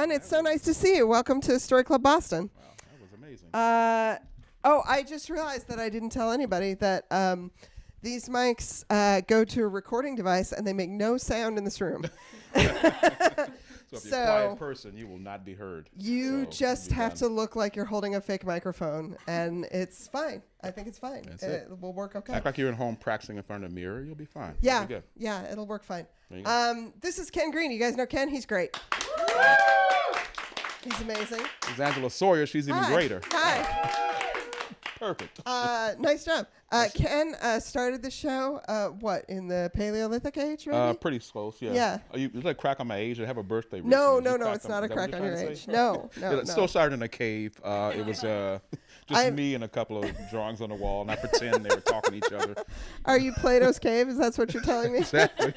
everyone. It's so nice to see you. Welcome to Story Club Boston. Wow, that was amazing. I just realized that I didn't tell anybody that these mics go to a recording device and they make no sound in this room. So if you're a quiet person, you will not be heard. You just have to look like you're holding a fake microphone, and it's fine. I think it's fine. It will work okay. Act like you're at home practicing in front of a mirror. You'll be fine. Yeah, it'll work fine. This is Ken Green. You guys know Ken? He's great. He's amazing. There's Angela Sawyer. She's even greater. Hi. Perfect. Nice job. Ken started the show, in the Paleolithic age, maybe? Pretty close, yeah. Yeah. Is that a crack on my age? I have a birthday. No, it's not a crack on your age. No. It still started in a cave. It was just me and a couple of drawings on the wall, and I pretend they were talking to each other. Are you Plato's Cave? Is that what you're telling me? Exactly.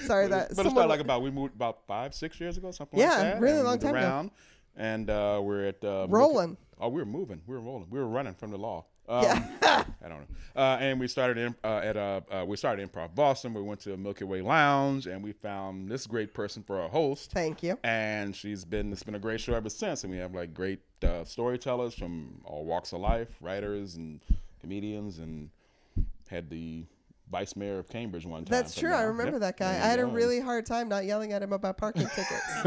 Sorry, but it's not we moved about 5-6 years ago, something like that. Yeah, really long time ago. And we're at rolling. We were moving. We were rolling. We were running from the law. I don't know. And we started Improv Boston. We went to Milky Way Lounge, and we found this great person for our host. Thank you. And it's been a great show ever since. And we have like great storytellers from all walks of life, writers and comedians, and had the vice mayor of Cambridge one time. That's true. I remember that guy. I had a really hard time not yelling at him about parking tickets.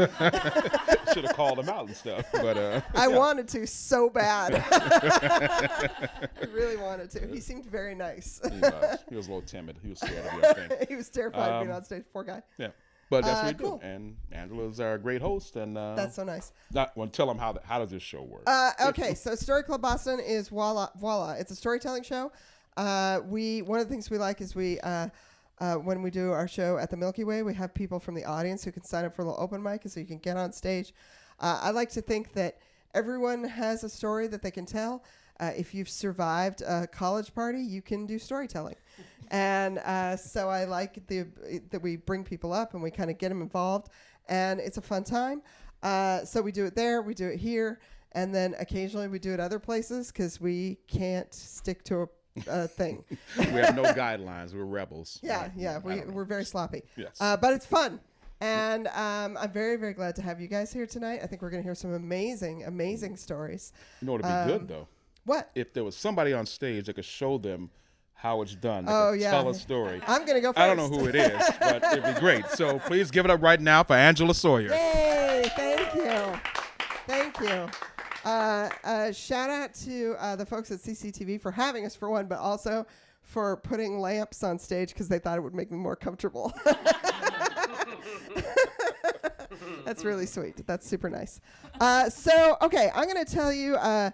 Should have called him out and stuff, but I wanted to so bad. I really wanted to. He seemed very nice. He was a little timid. He was scared of everything. He was terrified of being on stage. Poor guy. Yeah, but that's what we cool. do. And Angela's our great host, and that's so nice. Tell them how does this show work? Okay, so Story Club Boston is voila. It's a storytelling show. One of the things we like is when we do our show at the Milky Way, we have people from the audience who can sign up for a little open mic, so you can get on stage. I like to think that everyone has a story that they can tell. If you've survived a college party, you can do storytelling. And so I like that we bring people up and we kind of get them involved, and it's a fun time. So we do it there, we do it here, and then occasionally we do it other places because we can't stick to a thing. We have no guidelines. We're rebels. We're very sloppy. Yes. But it's fun. And I'm very, very glad to have you guys here tonight. I think we're going to hear some amazing, amazing stories. You know what would be good, though? What? If there was somebody on stage that could show them how it's done. Tell a story. I'm going to go first. I don't know who it is, but it'd be great. So please give it up right now for Angela Sawyer. Yay! Thank you. Thank you. Shout out to the folks at CCTV for having us, for one, but also for putting lamps on stage because they thought it would make me more comfortable. That's really sweet. That's super nice. I'm going to tell you, I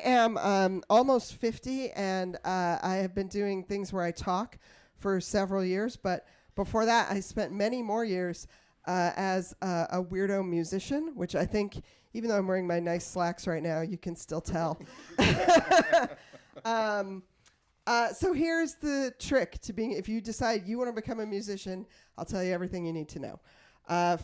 am almost 50, and I have been doing things where I talk for several years, but before that, I spent many more years as a weirdo musician, which I think, even though I'm wearing my nice slacks right now, you can still tell. So here's the trick to being, if you decide you want to become a musician, I'll tell you everything you need to know.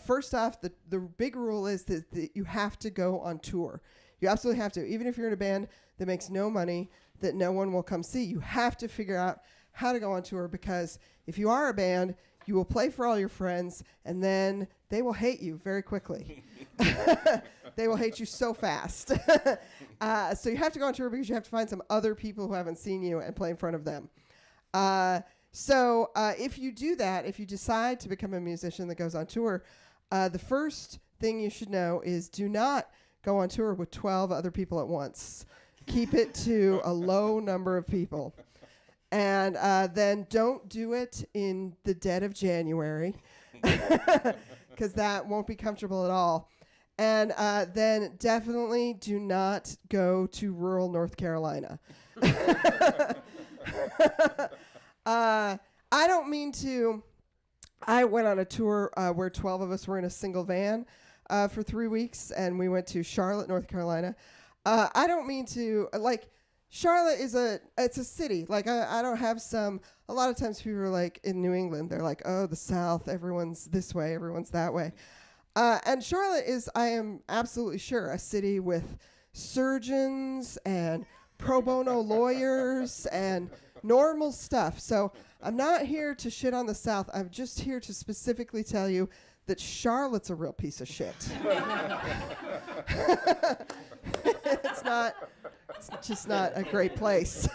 First off, the big rule is that you have to go on tour. You absolutely have to. Even if you're in a band that makes no money, that no one will come see, you have to figure out how to go on tour, because if you are a band, you will play for all your friends, and then they will hate you very quickly. They will hate you so fast. So you have to go on tour because you have to find some other people who haven't seen you and play in front of them. So if you do that, if you decide to become a musician that goes on tour, the first thing you should know is do not go on tour with 12 other people at once. Keep it to a low number of people. And then don't do it in the dead of January, because that won't be comfortable at all. And then definitely do not go to rural North Carolina. I don't mean to. I went on a tour where 12 of us were in a single van for 3 weeks, and we went to Charlotte, North Carolina. I don't mean to, Charlotte is it's a city. I don't have a lot of times people are like, in New England, they're like, oh, the South, everyone's this way, everyone's that way. And Charlotte is, I am absolutely sure, a city with surgeons and pro bono lawyers and normal stuff. So I'm not here to shit on the South. I'm just here to specifically tell you that Charlotte's a real piece of shit. It's just not a great place.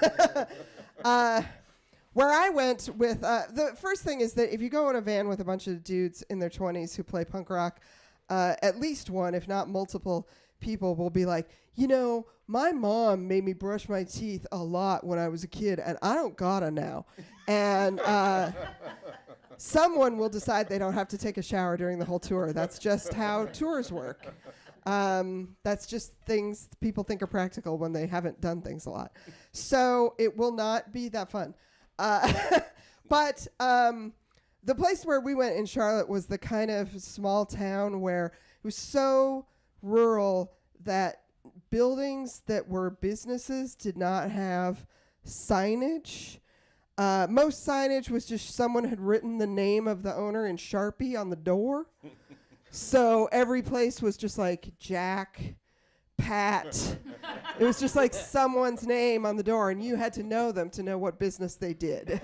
Where I went with, the first thing is that if you go in a van with a bunch of dudes in their 20s who play punk rock, at least one, if not multiple people will be like, you know, my mom made me brush my teeth a lot when I was a kid, and I don't gotta now. And someone will decide they don't have to take a shower during the whole tour. That's just how tours work. That's just things people think are practical when they haven't done things a lot. So it will not be that fun. But the place where we went in Charlotte was the kind of small town where it was so rural that buildings that were businesses did not have signage. Most signage was just someone had written the name of the owner in Sharpie on the door. So every place was just like Jack, Pat. It was just like someone's name on the door, and you had to know them to know what business they did.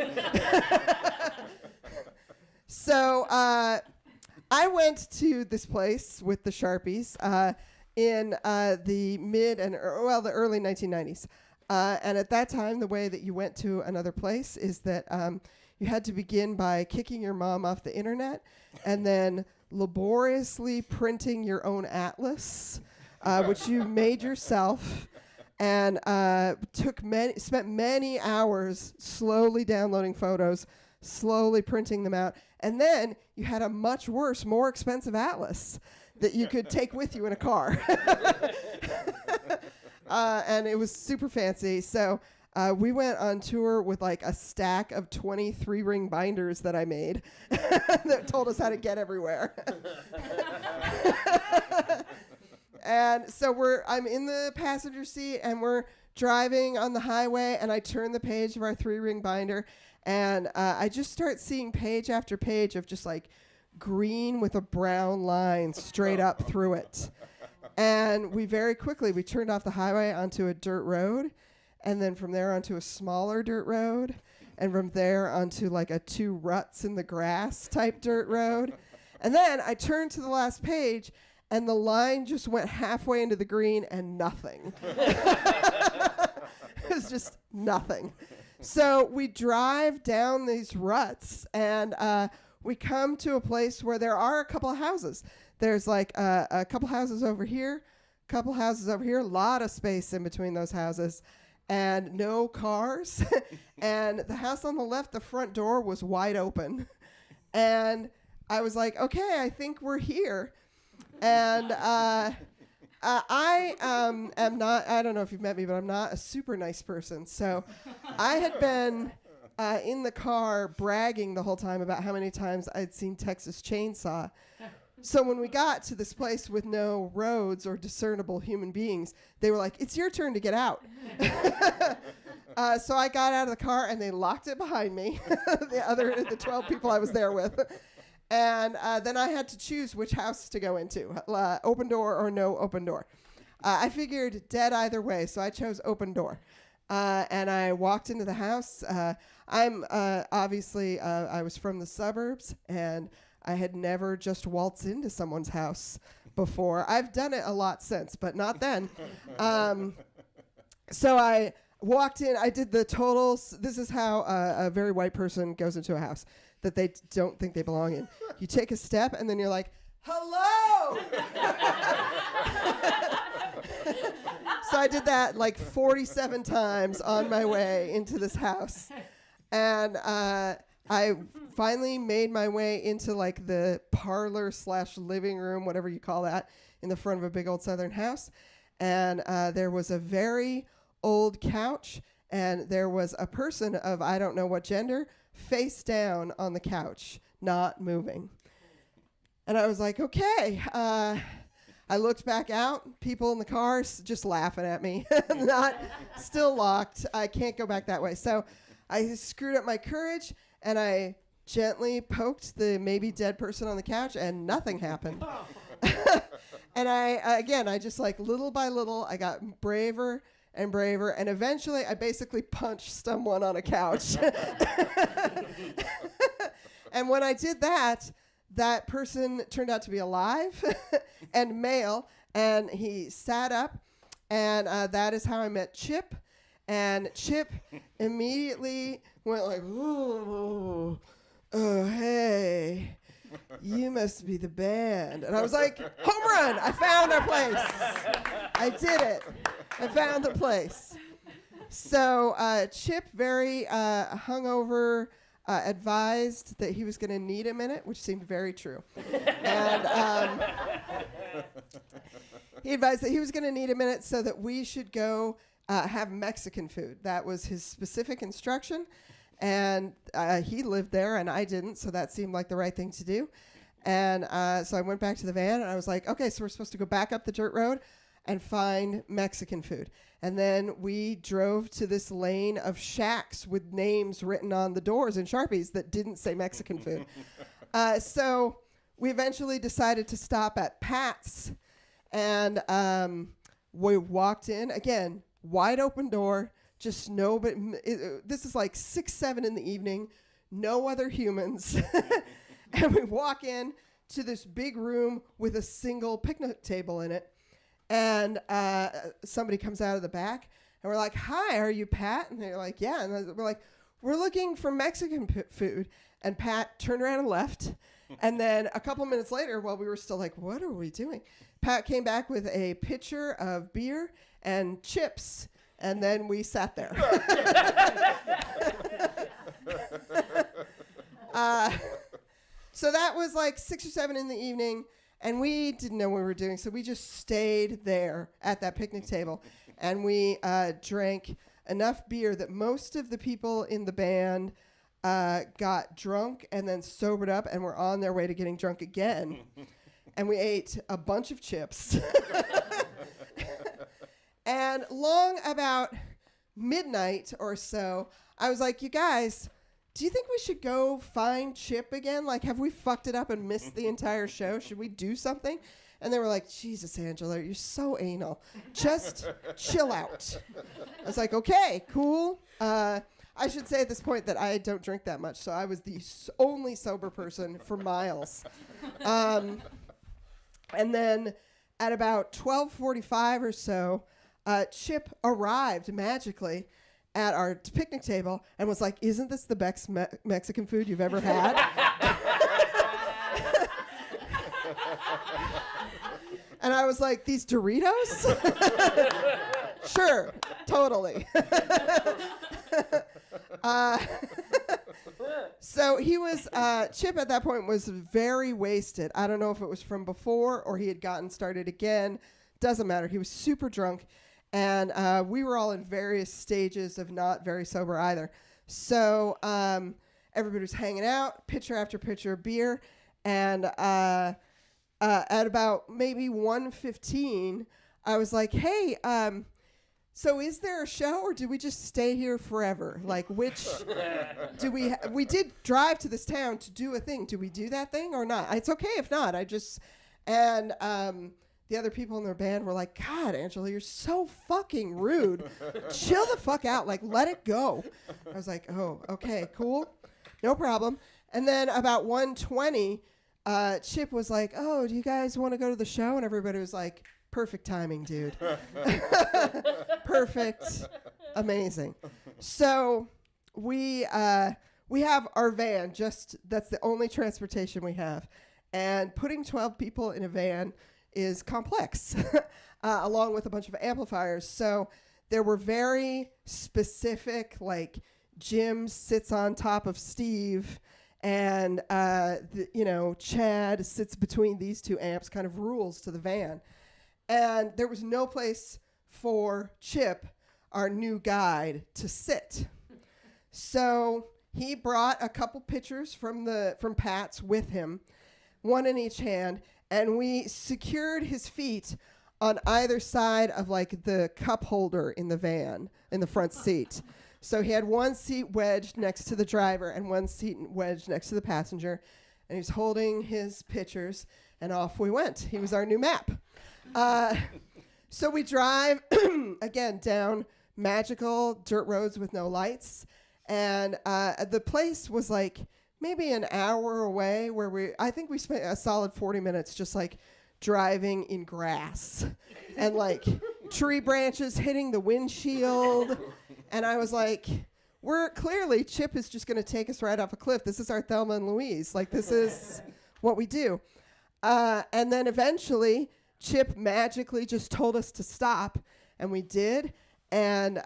So I went to this place with the Sharpies in the early 1990s. And at that time, the way that you went to another place is that you had to begin by kicking your mom off the internet and then laboriously printing your own atlas, which you made yourself, and spent many hours slowly downloading photos, slowly printing them out. And then you had a much worse, more expensive atlas that you could take with you in a car. And it was super fancy. So we went on tour with like a stack of 23-ring binders that I made that told us how to get everywhere. And so I'm in the passenger seat, and we're driving on the highway, and I turn the page of our 3-ring binder, and I just start seeing page after page of just like green with a brown line straight up through it. And we very quickly turned off the highway onto a dirt road, and then from there onto a smaller dirt road, and from there onto like a 2 ruts in the grass type dirt road. And then I turned to the last page, and the line just went halfway into the green and nothing. It was just nothing. So we drive down these ruts, and we come to a place where there are a couple of houses. There's like a couple houses over here, a lot of space in between those houses, and no cars. And the house on the left, the front door was wide open. And I was like, okay, I think we're here. And I am not, I don't know if you've met me, but I'm not a super nice person. So I had been in the car bragging the whole time about how many times I'd seen Texas Chainsaw. So when we got to this place with no roads or discernible human beings, they were like, it's your turn to get out. So I got out of the car, and they locked it behind me, the 12 people I was there with. And then I had to choose which house to go into, open door or no open door. I figured dead either way, so I chose open door. And I walked into the house. I'm obviously, I was from the suburbs, and I had never just waltzed into someone's house before. I've done it a lot since, but not then. So I walked in. I did the totals. This is how a very white person goes into a house that they don't think they belong in. You take a step, and then you're like, hello! So I did that like 47 times on my way into this house. And I finally made my way into like the parlor / living room, whatever you call that, in the front of a big old Southern house. And there was a very old couch, and there was a person of I don't know what gender face down on the couch, not moving. And I was like, okay. I looked back out, people in the cars just laughing at me, still locked. I can't go back that way. So I screwed up my courage, and I gently poked the maybe dead person on the couch, and nothing happened. And I just like little by little, I got braver and braver, and eventually I basically punched someone on a couch. And when I did that, that person turned out to be alive and male, and he sat up, and that is how I met Chip. And Chip immediately went like, "Oh, hey, you must be the band." And I was like, "Home run! I found our place. I did it. I found the place." So Chip, very hungover, advised that he was going to need a minute, which seemed very true. And he advised that he was going to need a minute so that we should go have Mexican food. That was his specific instruction. And he lived there and I didn't, so that seemed like the right thing to do. And so I went back to the van and I was like, okay, so we're supposed to go back up the dirt road and find Mexican food. And then we drove to this lane of shacks with names written on the doors in Sharpies that didn't say Mexican food. So we eventually decided to stop at Pat's, and we walked in. Again, wide open door, just this is like 6, 7 in the evening, no other humans. And we walk in to this big room with a single picnic table in it. And somebody comes out of the back, and we're like, "Hi, are you Pat?" And they're like, "Yeah." And we're like, "We're looking for Mexican food." And Pat turned around and left. And then a couple minutes later, while we were still like, "What are we doing?" Pat came back with a pitcher of beer and chips, and then we sat there. So that was like 6 or 7 in the evening. And we didn't know what we were doing, so we just stayed there at that picnic table. And we drank enough beer that most of the people in the band got drunk and then sobered up and were on their way to getting drunk again. And we ate a bunch of chips. And long about midnight or so, I was like, "You guys, do you think we should go find Chip again? Like, have we fucked it up and missed the entire show? Should we do something?" And they were like, "Jesus, Angela, you're so anal. Just chill out." I was like, "Okay, cool." I should say at this point that I don't drink that much, so I was the only sober person for miles. And then at about 12:45 or so, Chip arrived magically at our picnic table and was like, "Isn't this the best Mexican food you've ever had?" And I was like, "These Doritos?" "Sure, totally." So he was, Chip at that point was very wasted. I don't know if it was from before or he had gotten started again. Doesn't matter. He was super drunk. And we were all in various stages of not very sober either. So everybody was hanging out, pitcher after pitcher of beer. And at about maybe 1:15, I was like, "Hey, so is there a show or do we just stay here forever? Like, which do we did drive to this town to do a thing. Do we do that thing or not? It's okay if not." The other people in their band were like, "God, Angela, you're so fucking rude. Chill the fuck out. Like, let it go." I was like, "Oh, okay, cool. No problem." And then about 1:20, Chip was like, "Oh, do you guys want to go to the show?" And everybody was like, "Perfect timing, dude." Perfect. Amazing. So we have our van. That's the only transportation we have. And putting 12 people in a van is complex, along with a bunch of amplifiers. So there were very specific, like, Jim sits on top of Steve, and Chad sits between these two amps kind of rules to the van. And there was no place for Chip, our new guide, to sit. So he brought a couple pitchers from Pat's with him, one in each hand, and we secured his feet on either side of like the cup holder in the van in the front seat. So he had one seat wedged next to the driver and one seat wedged next to the passenger, and he was holding his pitchers, and off we went. He was our new map. So we drive again down magical dirt roads with no lights, and the place was like maybe an hour away where I think we spent a solid 40 minutes just like driving in grass and like tree branches hitting the windshield. And I was like, Chip is just going to take us right off a cliff. This is our Thelma and Louise. Like, this is what we do. And then eventually Chip magically just told us to stop, and we did. And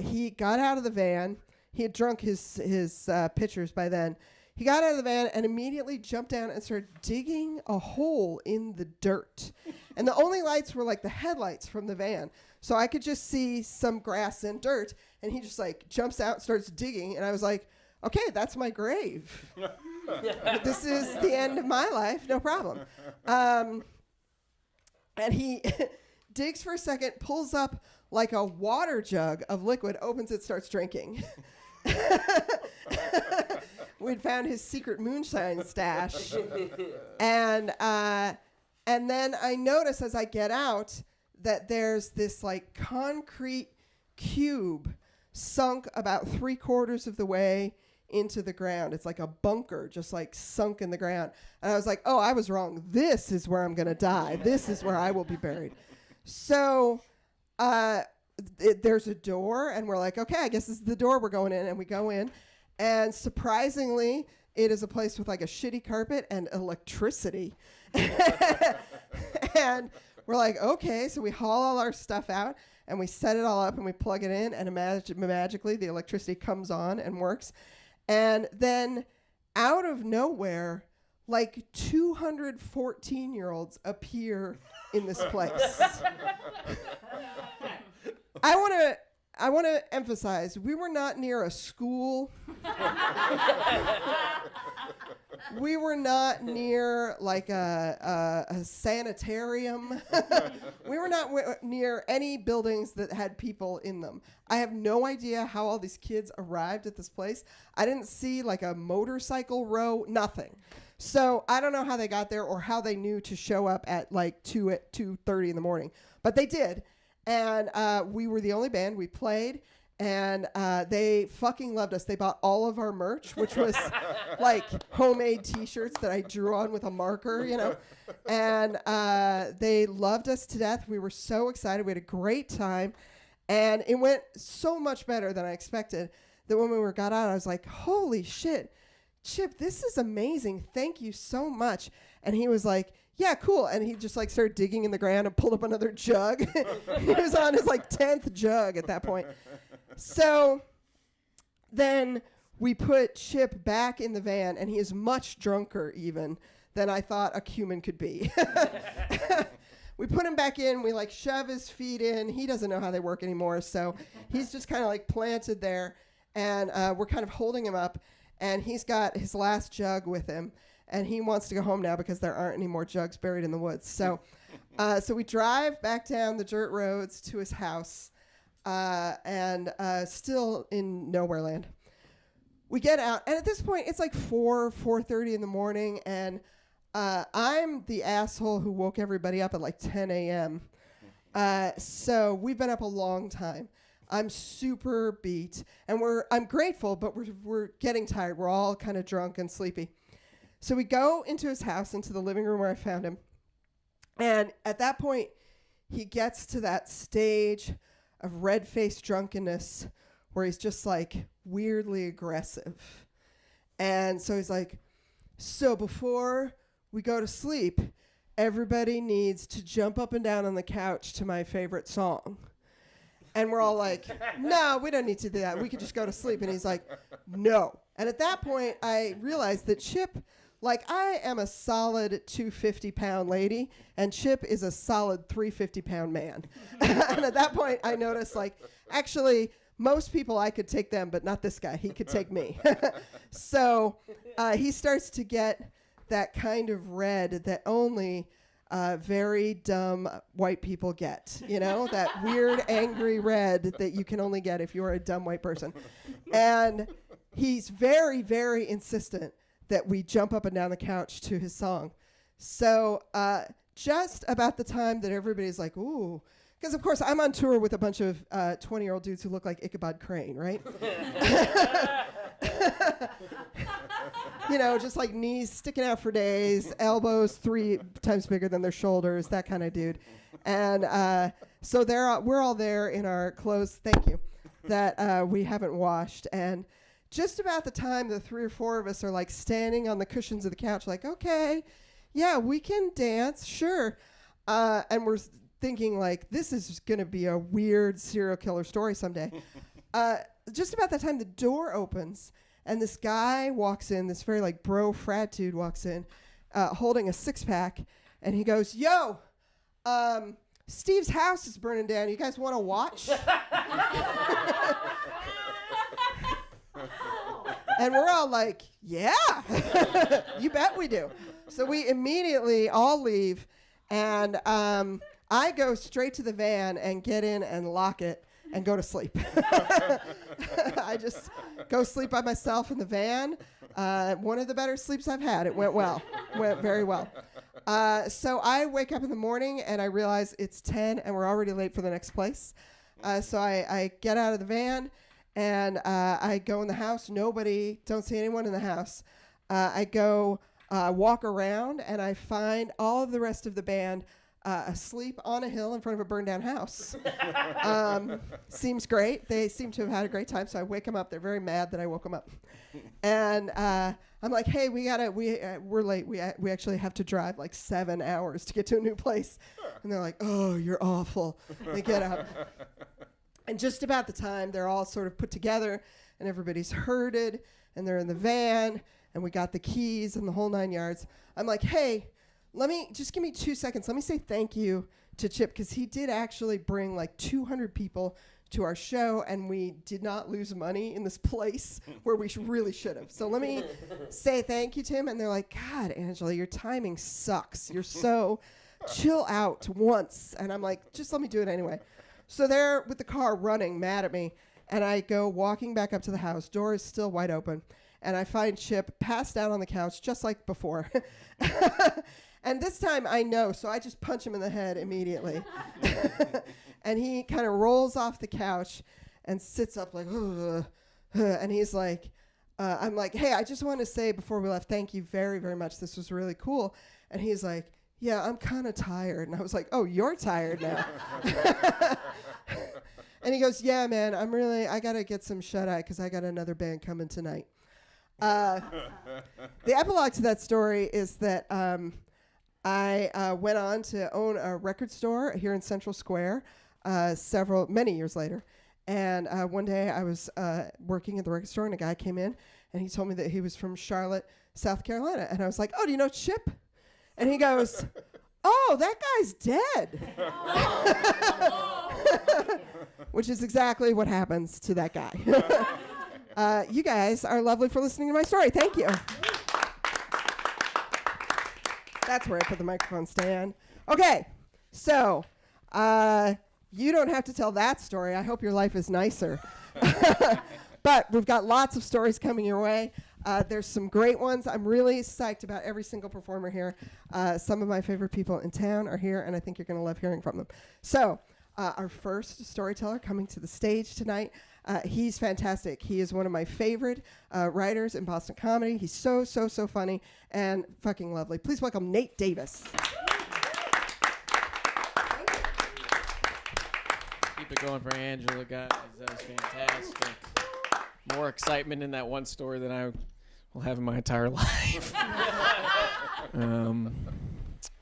he got out of the van. He had drunk his pitchers by then. He got out of the van and immediately jumped down and started digging a hole in the dirt. And the only lights were like the headlights from the van. So I could just see some grass and dirt. And he just like jumps out, starts digging. And I was like, okay, that's my grave. This is the end of my life. No problem. And he digs for a second, pulls up like a water jug of liquid, opens it, starts drinking. We'd found his secret moonshine stash. And then I notice as I get out that there's this like concrete cube sunk about 3/4 of the way into the ground. It's like a bunker just like sunk in the ground. And I was like, oh, I was wrong. This is where I'm going to die. This is where I will be buried. So there's a door, and we're like, okay, I guess this is the door we're going in. And we go in. And surprisingly, it is a place with like a shitty carpet and electricity. And we're like, okay, so we haul all our stuff out and we set it all up and we plug it in, and magically the electricity comes on and works. And then out of nowhere, like 214-year-olds appear in this place. I want to emphasize, we were not near a school. We were not near like a sanitarium. We were not near any buildings that had people in them. I have no idea how all these kids arrived at this place. I didn't see like a motorcycle row, nothing. So I don't know how they got there or how they knew to show up at like 2:30 in the morning, but they did. And we were the only band. We played, and they fucking loved us. They bought all of our merch, which was like homemade T-shirts that I drew on with a marker, you know. And they loved us to death. We were so excited. We had a great time. And it went so much better than I expected that when we got out, I was like, holy shit, Chip, this is amazing. Thank you so much. And he was like, yeah, cool. And he just like started digging in the ground and pulled up another jug. He was on his like 10th jug at that point. So then we put Chip back in the van, and he is much drunker even than I thought a human could be. We put him back in. We like shove his feet in. He doesn't know how they work anymore. So he's just kind of like planted there, and we're kind of holding him up, and he's got his last jug with him. And he wants to go home now because there aren't any more jugs buried in the woods. So so we drive back down the dirt roads to his house, and still in nowhere land. We get out, and at this point, it's like 4:30 in the morning, and I'm the asshole who woke everybody up at like 10 a.m. So we've been up a long time. I'm super beat, and I'm grateful, but we're getting tired. We're all kind of drunk and sleepy. So we go into his house, into the living room where I found him. And at that point, he gets to that stage of red-faced drunkenness where he's just like weirdly aggressive. And so he's like, so before we go to sleep, everybody needs to jump up and down on the couch to my favorite song. And we're all like, no, we don't need to do that. We could just go to sleep. And he's like, no. And at that point, I realized that Chip, like, I am a solid 250-pound lady, and Chip is a solid 350-pound man. And at that point, I noticed, like, actually, most people, I could take them, but not this guy. He could take me. So he starts to get that kind of red that only very dumb white people get, you know, that weird, angry red that you can only get if you're a dumb white person. And he's very, very insistent that we jump up and down the couch to his song. So just about the time that everybody's like, ooh, because of course I'm on tour with a bunch of 20-year-old dudes who look like Ichabod Crane, right? You know, just like knees sticking out for days, elbows 3 times bigger than their shoulders, that kind of dude. And so we're all there in our clothes, thank you, that we haven't washed. And just about the time the 3 or 4 of us are like standing on the cushions of the couch, like, okay, yeah, we can dance, sure. And we're thinking like, this is going to be a weird serial killer story someday. Just about that time, the door opens and this guy walks in, this very like bro frat dude walks in, holding a 6-pack, and he goes, yo, Steve's house is burning down. You guys want to watch? And we're all like, yeah, you bet we do. So we immediately all leave, and I go straight to the van and get in and lock it and go to sleep. I just go sleep by myself in the van. One of the better sleeps I've had. It went well. Went very well. So I wake up in the morning and I realize it's 10 and we're already late for the next place. So I get out of the van and I go in the house. Don't see anyone in the house. I go walk around and I find all of the rest of the band asleep on a hill in front of a burned down house. Seems great. They seem to have had a great time. So I wake them up. They're very mad that I woke them up. And I'm like, hey, we're late. We actually have to drive like 7 hours to get to a new place. And they're like, oh, you're awful. They get up. And just about the time they're all sort of put together and everybody's herded and they're in the van and we got the keys and the whole 9 yards. I'm like, hey, give me 2 seconds. Let me say thank you to Chip, because he did actually bring like 200 people to our show, and we did not lose money in this place where we really should have. So let me say thank you to him. And they're like, God, Angela, your timing sucks. You're so chill out once. And I'm like, just let me do it anyway. So they're with the car running, mad at me. And I go walking back up to the house. Door is still wide open. And I find Chip passed out on the couch, just like before. And this time I know, so I just punch him in the head immediately. And he kind of rolls off the couch and sits up like, and he's like, I'm like, hey, I just want to say before we left, thank you very, very much. This was really cool. And he's like, yeah, I'm kind of tired. And I was like, oh, you're tired now. And he goes, yeah, man, I got to get some shut-eye because I got another band coming tonight. The epilogue to that story is that I went on to own a record store here in Central Square many years later. And one day I was working at the record store and a guy came in and he told me that he was from Charlotte, South Carolina. And I was like, oh, do you know Chip? And he goes, oh, that guy's dead. Which is exactly what happens to that guy. You guys are lovely for listening to my story. Thank you. That's where I put the microphone stand. Okay, so you don't have to tell that story. I hope your life is nicer. But we've got lots of stories coming your way. There's some great ones. I'm really psyched about every single performer here. Some of my favorite people in town are here, and I think you're going to love hearing from them. So our first storyteller coming to the stage tonight, he's fantastic. He is one of my favorite writers in Boston comedy. He's so, so, so funny and fucking lovely. Please welcome Nate Davis. Keep it going for Angela, guys. That was fantastic. More excitement in that one story than I will have in my entire life.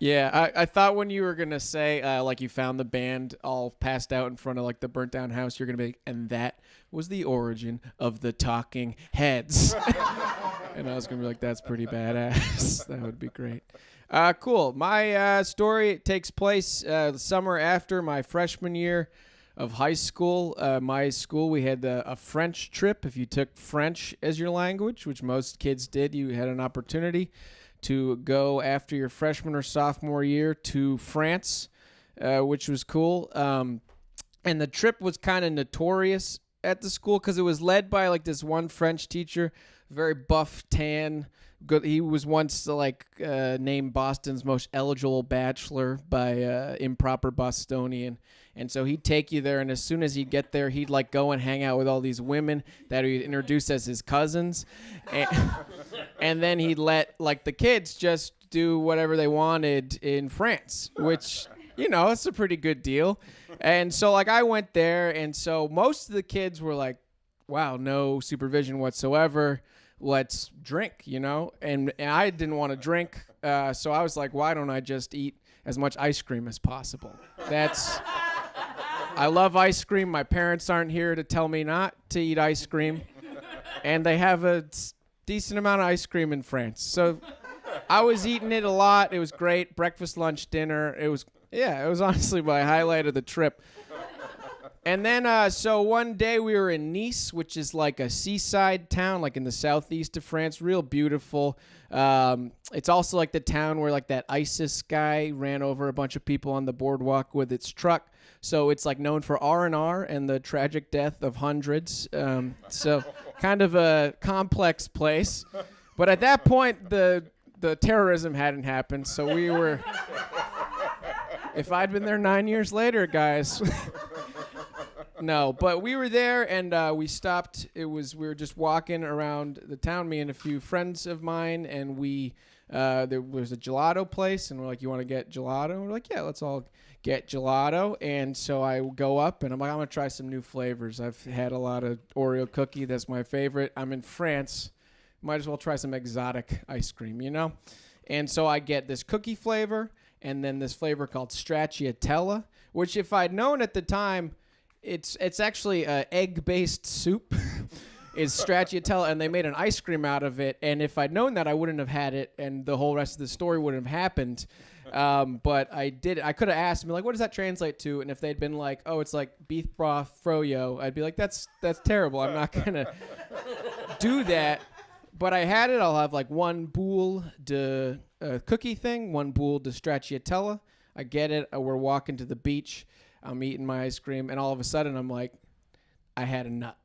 Yeah, I thought when you were going to say, like, you found the band all passed out in front of, like, the burnt-down house, you're going to be like, and that was the origin of the Talking Heads. And I was going to be like, that's pretty badass. That would be great. Cool. My story takes place the summer after my freshman year of high school. My school, we had a French trip. If you took French as your language, which most kids did, you had an opportunity to go after your freshman or sophomore year to France, which was cool. And the trip was kind of notorious at the school because it was led by like this one French teacher, very buff, tan. He was once named Boston's most eligible bachelor by Improper Bostonian. And so he'd take you there, and as soon as he'd get there, he'd like go and hang out with all these women that he'd introduce as his cousins. And then he'd let like the kids just do whatever they wanted in France, which, you know, it's a pretty good deal. And so like I went there, and so most of the kids were like, wow, no supervision whatsoever. Let's drink, you know? And I didn't want to drink, so I was like, why don't I just eat as much ice cream as possible? I love ice cream. My parents aren't here to tell me not to eat ice cream. And they have a decent amount of ice cream in France. So I was eating it a lot. It was great. Breakfast, lunch, dinner. It was honestly my highlight of the trip. And then, so one day we were in Nice, which is like a seaside town, like in the southeast of France, real beautiful. It's also like the town where like that ISIS guy ran over a bunch of people on the boardwalk with its truck. So it's like known for R&R and the tragic death of hundreds. So kind of a complex place. But at that point, the terrorism hadn't happened. So we were, if I'd been there 9 years later, guys. No, but we were there, and we stopped. We were just walking around the town, me and a few friends of mine, and there was a gelato place, and we're like, you want to get gelato? And we're like, yeah, let's all get gelato. And so I go up, and I'm like, I'm going to try some new flavors. I've had a lot of Oreo cookie. That's my favorite. I'm in France. Might as well try some exotic ice cream, you know? And so I get this cookie flavor, and then this flavor called stracciatella, which if I'd known at the time, it's actually egg-based soup is stracciatella, and they made an ice cream out of it. And if I'd known that, I wouldn't have had it, and the whole rest of the story wouldn't have happened. But I did. I could have asked me, like, what does that translate to? And if they'd been like, oh, it's like beef broth froyo, I'd be like, that's terrible. I'm not going to do that. But I had it. I'll have like one boule de cookie thing, one boule de stracciatella. I get it. We're walking to the beach. I'm eating my ice cream, and all of a sudden I'm like, I had a nut.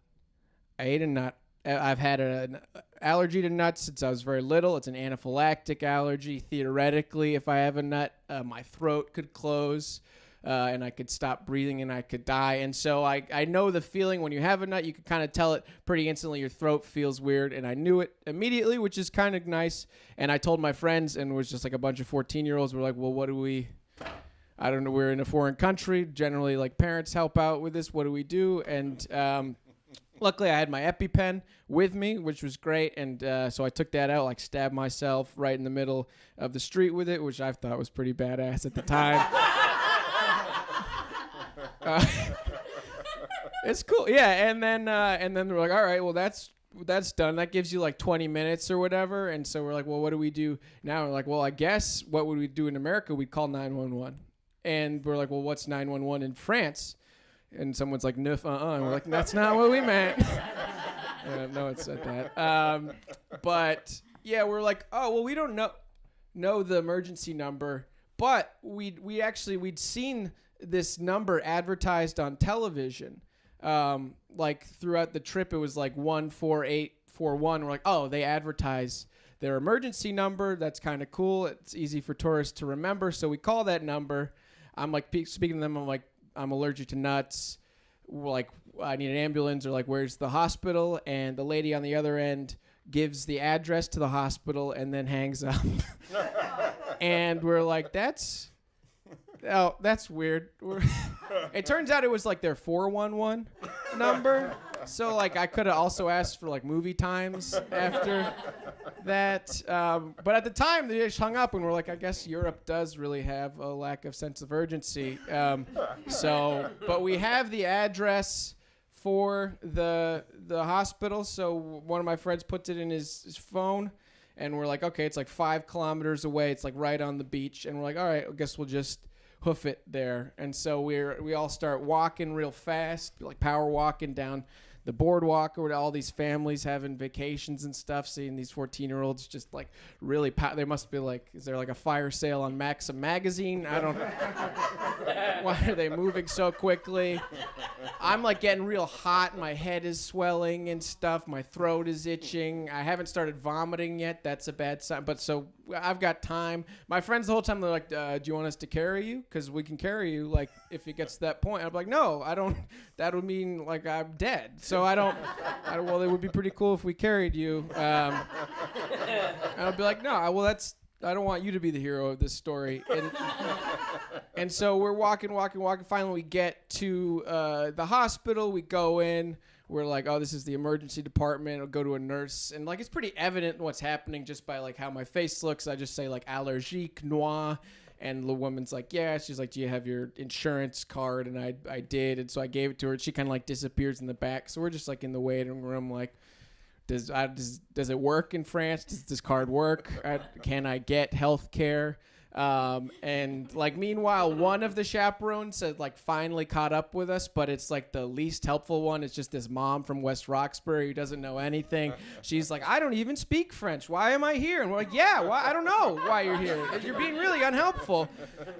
I ate a nut. I've had an allergy to nuts since I was very little. It's an anaphylactic allergy. Theoretically, if I have a nut, my throat could close, and I could stop breathing, and I could die. And so I know the feeling when you have a nut. You can kind of tell it pretty instantly. Your throat feels weird, and I knew it immediately, which is kind of nice. And I told my friends, and it was just like a bunch of 14-year-olds were like, well, what do we... I don't know. We're in a foreign country. Generally, like, parents help out with this. What do we do? And luckily, I had my EpiPen with me, which was great. And so I took that out, like, stabbed myself right in the middle of the street with it, which I thought was pretty badass at the time. It's cool. Yeah. And then we're like, all right, well, that's done. That gives you like 20 minutes or whatever. And so we're like, well, what do we do now? We're like, well, I guess what would we do in America? We'd call 911. And we're like, well, what's 911 in France? And someone's like, neuf, And we're like, that's not what we meant. No, it said that. But yeah, we're like, oh, well, we don't know the emergency number, but we'd seen this number advertised on television. Like throughout the trip, it was like 14841. We're like, oh, they advertise their emergency number. That's kind of cool. It's easy for tourists to remember. So we call that number. I'm like speaking to them. I'm like, I'm allergic to nuts. We're like, I need an ambulance, or like, where's the hospital? And the lady on the other end gives the address to the hospital and then hangs up. And we're like, that's weird. It turns out it was like their 411 number. So like I could have also asked for like movie times after that. But at the time they just hung up, and we're like, I guess Europe does really have a lack of sense of urgency. But we have the address for the hospital. So one of my friends puts it in his phone, and we're like, okay, it's like 5 kilometers away. It's like right on the beach. And we're like, all right, I guess we'll just hoof it there. And so we all start walking real fast, like power walking down the boardwalk, where all these families having vacations and stuff, seeing these 14-year-olds just like really they must be like, is there like a fire sale on Maxim magazine? I don't Why are they moving so quickly? I'm like getting real hot. My head is swelling and stuff. My throat is itching. I haven't started vomiting yet. That's a bad sign. But so I've got time. My friends the whole time, they're like, do you want us to carry you? Because we can carry you, like, if it gets to that point. I'm like, no, I don't. That would mean, like, I'm dead. So I don't well, it would be pretty cool if we carried you. And I'll be like, no, I don't want you to be the hero of this story. And so we're walking. Finally, we get to the hospital. We go in. We're like, oh, this is the emergency department. I'll go to a nurse. And, like, it's pretty evident what's happening just by, like, how my face looks. I just say, like, allergique noir. And the woman's like, yeah. She's like, do you have your insurance card? And I did. And so I gave it to her. She kind of, like, disappears in the back. So we're just, like, in the waiting room, like, does it work in France? Does this card work? Can I get health care? And like meanwhile, one of the chaperones had like finally caught up with us, but it's like the least helpful one. It's just this mom from West Roxbury who doesn't know anything. She's like, I don't even speak French. Why am I here? And we're like, yeah, why? I don't know why you're here. You're being really unhelpful.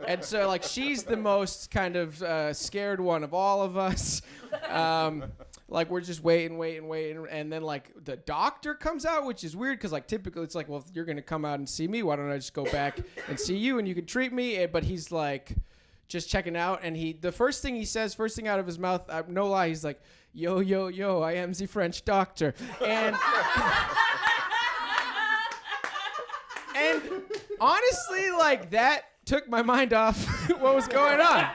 And so like she's the most kind of scared one of all of us. Like we're just waiting, and then like the doctor comes out, which is weird because like typically it's like, well, if you're gonna come out and see me, why don't I just go back and see you and you can treat me? But he's like just checking out, and the first thing out of his mouth, no lie, he's like, yo, I am the French doctor, and and honestly, like that took my mind off what was going on.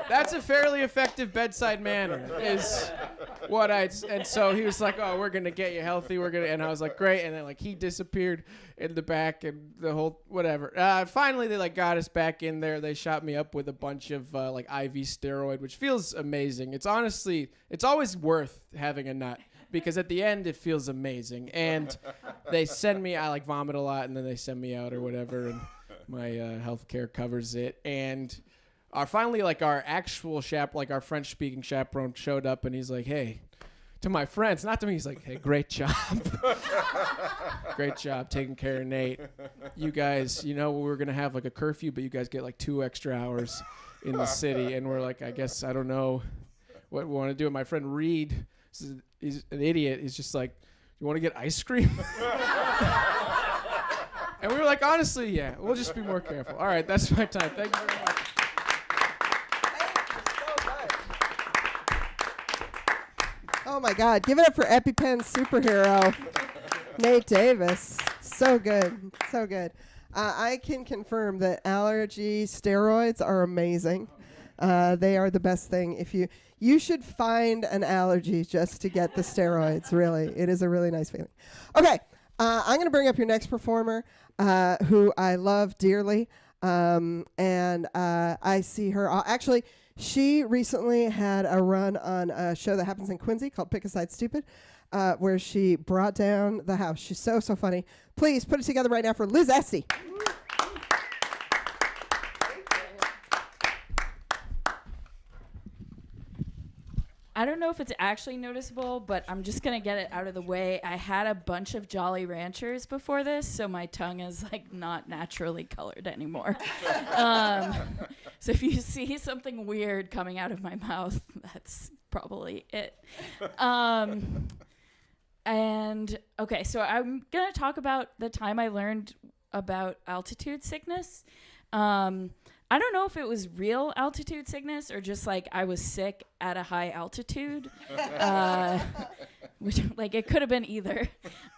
That's a fairly effective bedside manner, is what and so he was like, oh, we're going to get you healthy. And I was like, great. And then like he disappeared in the back and the whole, whatever. Finally, they like got us back in there. They shot me up with a bunch of like IV steroid, which feels amazing. It's always worth having a nut because at the end it feels amazing. And they send me, I like vomit a lot and then they send me out or whatever. And my health care covers it. And finally, like our actual like our French-speaking chaperone showed up, and he's like, "Hey," to my friends, not to me. He's like, "Hey, great job, great job taking care of Nate. You guys, we were gonna have like a curfew, but you guys get like 2 extra hours in the city." And we're like, "I guess I don't know what we want to do." And my friend Reed, he's an idiot. He's just like, "You want to get ice cream?" And we were like, honestly, yeah, we'll just be more careful. All right, that's my time. Thank you very much. Oh my God, give it up for EpiPen superhero, Nate Davis. So good, so good. I can confirm that allergy steroids are amazing. They are the best thing. You should find an allergy just to get the steroids, really. It is a really nice feeling. Okay, I'm going to bring up your next performer, who I love dearly. And I see her, actually, she recently had a run on a show that happens in Quincy called Pick a Side Stupid, where she brought down the house. She's so funny. Please put it together right now for Liz Estey. I don't know if it's actually noticeable, but I'm just going to get it out of the way. I had a bunch of Jolly Ranchers before this, so my tongue is like not naturally colored anymore. So if you see something weird coming out of my mouth, that's probably it. And okay, so I'm going to talk about the time I learned about altitude sickness. I don't know if it was real altitude sickness or just like I was sick at a high altitude, which like it could have been either.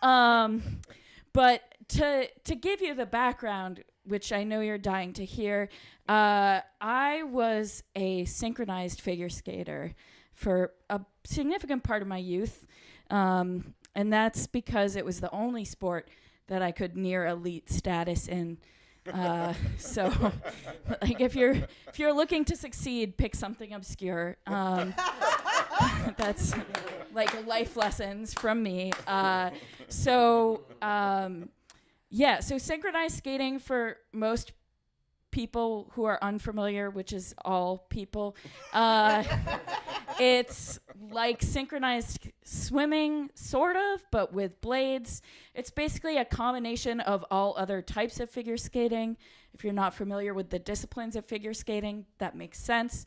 But to give you the background, which I know you're dying to hear, I was a synchronized figure skater for a significant part of my youth, and that's because it was the only sport that I could near elite status in. So like if you're looking to succeed, pick something obscure. That's like life lessons from me. So synchronized skating for most people who are unfamiliar, which is all people, it's like synchronized swimming, sort of, but with blades. It's basically a combination of all other types of figure skating. If you're not familiar with the disciplines of figure skating, that makes sense.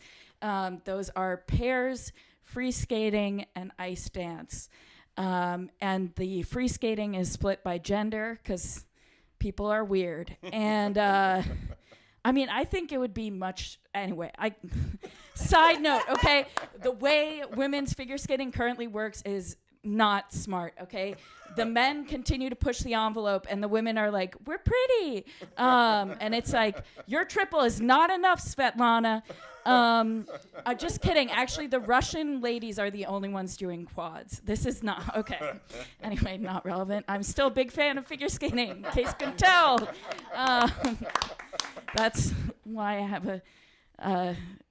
Those are pairs, free skating, and ice dance. And the free skating is split by gender because people are weird. And I mean, I think it would be much anyway. Side note, okay, the way women's figure skating currently works is not smart. Okay, the men continue to push the envelope, and the women are like, "We're pretty," and it's like, "Your triple is not enough, Svetlana." Just kidding. Actually, the Russian ladies are the only ones doing quads. This is not okay. Anyway, not relevant. I'm still a big fan of figure skating, in case you can tell. That's why I have the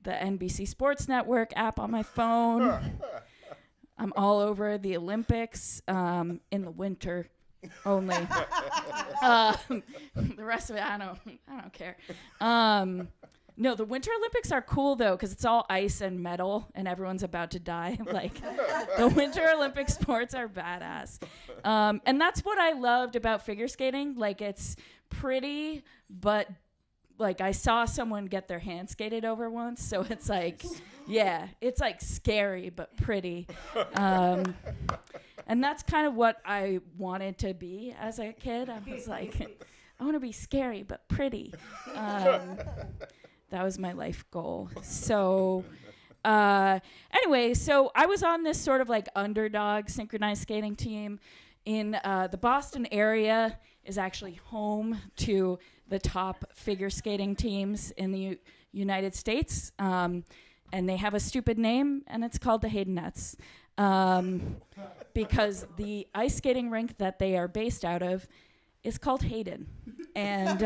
NBC Sports Network app on my phone. I'm all over the Olympics in the winter only. The rest of it, I don't care. No, the Winter Olympics are cool though, because it's all ice and metal, and everyone's about to die. Like, the Winter Olympic sports are badass, and that's what I loved about figure skating. Like, it's pretty, but like I saw someone get their hand skated over once, so it's like, yeah, it's like scary but pretty, and that's kind of what I wanted to be as a kid. I was like, I want to be scary but pretty. That was my life goal. So anyway, so I was on this sort of like underdog synchronized skating team in the Boston area. Is actually home to the top figure skating teams in the United States. And they have a stupid name, and it's called the Haydenettes. Because the ice skating rink that they are based out of is called Hayden. And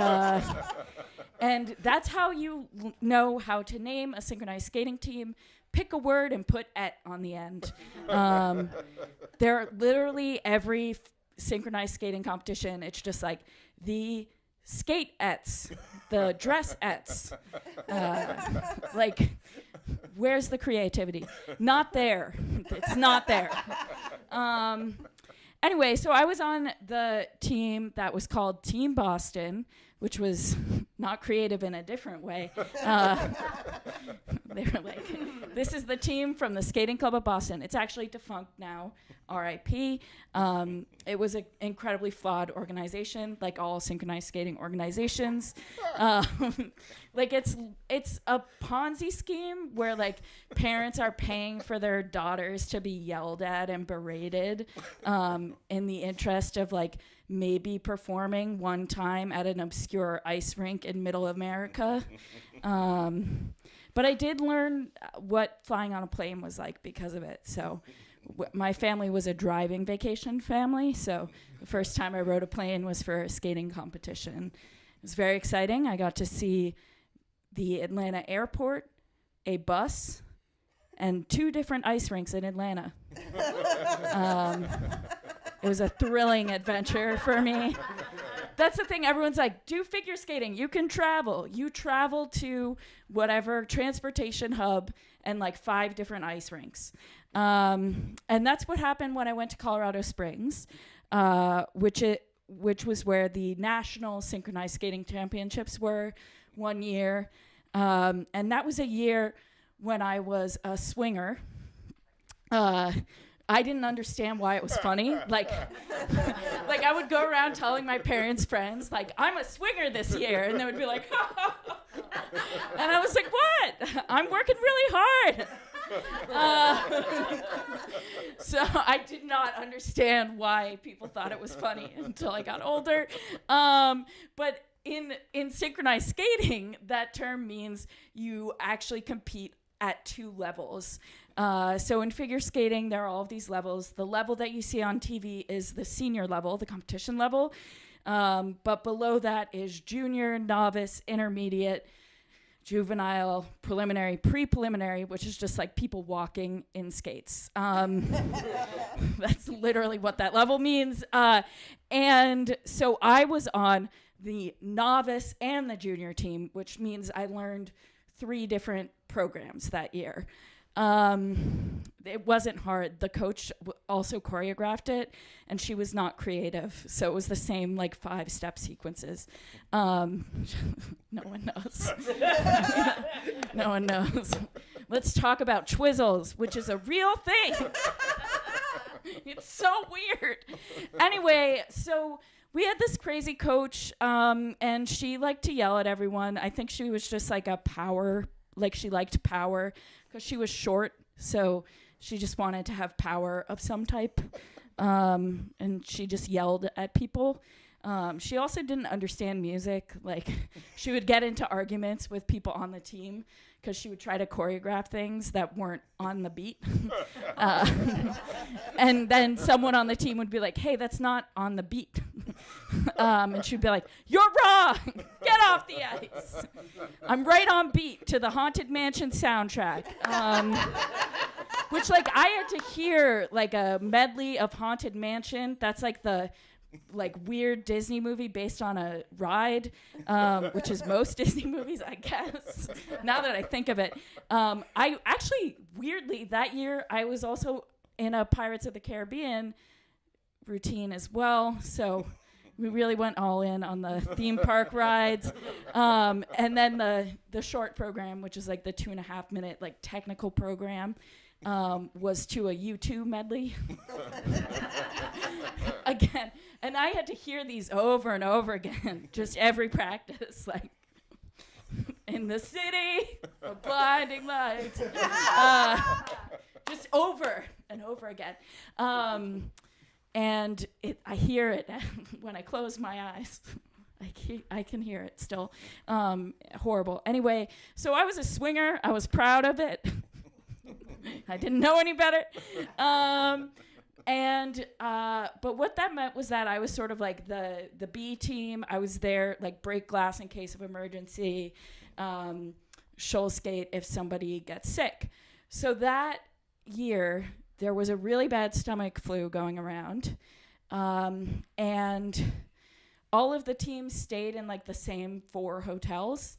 that's how you know how to name a synchronized skating team. Pick a word and put "et" on the end. There are literally every synchronized skating competition. It's just like the skate-ettes, the dress-ettes. Like, where's the creativity? Not there. It's not there. Anyway, so I was on the team that was called Team Boston, which was not creative in a different way. They were like, this is the team from the Skating Club of Boston. It's actually defunct now, RIP. It was an incredibly flawed organization, like all synchronized skating organizations. Like it's a Ponzi scheme where like parents are paying for their daughters to be yelled at and berated in the interest of like maybe performing one time at an obscure ice rink in middle America. But I did learn what flying on a plane was like because of it. So my family was a driving vacation family. So the first time I rode a plane was for a skating competition. It was very exciting. I got to see the Atlanta airport, a bus, and 2 different ice rinks in Atlanta. It was a thrilling adventure for me. That's the thing. Everyone's like, do figure skating. You can travel. You travel to whatever transportation hub and like 5 different ice rinks. And that's what happened when I went to Colorado Springs, which was where the National Synchronized Skating Championships were one year. And that was a year when I was a swinger. I didn't understand why it was funny. Like I would go around telling my parents' friends, like, I'm a swinger this year. And they would be like, and I was like, what? I'm working really hard. So I did not understand why people thought it was funny until I got older. But in synchronized skating, that term means you actually compete at 2 levels. So in figure skating, there are all of these levels. The level that you see on TV is the senior level, the competition level. But below that is junior, novice, intermediate, juvenile, preliminary, pre-preliminary, which is just like people walking in skates. That's literally what that level means. And so I was on the novice and the junior team, which means I learned 3 different programs that year. It wasn't hard. The coach also choreographed it, and she was not creative, so it was the same like 5-step sequences. No one knows. No one knows. Let's talk about twizzles, which is a real thing. It's so weird. Anyway, so we had this crazy coach, and she liked to yell at everyone. I think she was just like she liked power because she was short, so she just wanted to have power of some type, and she just yelled at people. She also didn't understand music. Like, she would get into arguments with people on the team because she would try to choreograph things that weren't on the beat. And then someone on the team would be like, hey, that's not on the beat. And she'd be like, you're wrong. Get off the ice. I'm right on beat to the Haunted Mansion soundtrack. Which, like, I had to hear, like, a medley of Haunted Mansion. That's, like, the weird Disney movie based on a ride, which is most Disney movies, I guess, now that I think of it. I actually, weirdly, that year, I was also in a Pirates of the Caribbean routine as well, so we really went all in on the theme park rides. And then the short program, which is like the 2.5-minute like technical program, was to a U2 medley. Again, and I had to hear these over and over again, just every practice, like, in the city of blinding lights, just over and over again. And I hear it when I close my eyes. I can hear it still. Horrible. Anyway, so I was a swinger. I was proud of it. I didn't know any better. But what that meant was that I was sort of like the B team. I was there, like, break glass in case of emergency, shoal skate if somebody gets sick. So that year, there was a really bad stomach flu going around, and all of the teams stayed in like the same 4 hotels.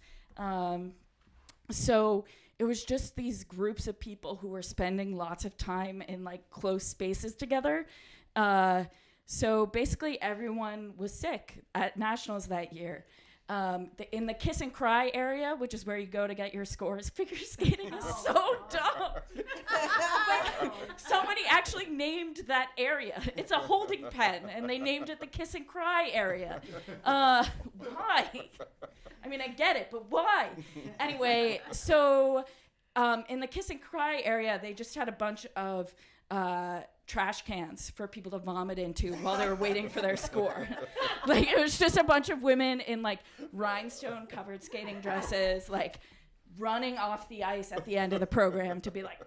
So it was just these groups of people who were spending lots of time in like close spaces together. So basically everyone was sick at Nationals that year. In the kiss and cry area, which is where you go to get your scores, figure skating is so dumb. Like, somebody actually named that area. It's a holding pen, and they named it the kiss and cry area. Why? I mean, I get it, but why? Anyway, so in the kiss and cry area, they just had a bunch of trash cans for people to vomit into while they were waiting for their score. Like, it was just a bunch of women in like rhinestone covered skating dresses, like running off the ice at the end of the program to be like,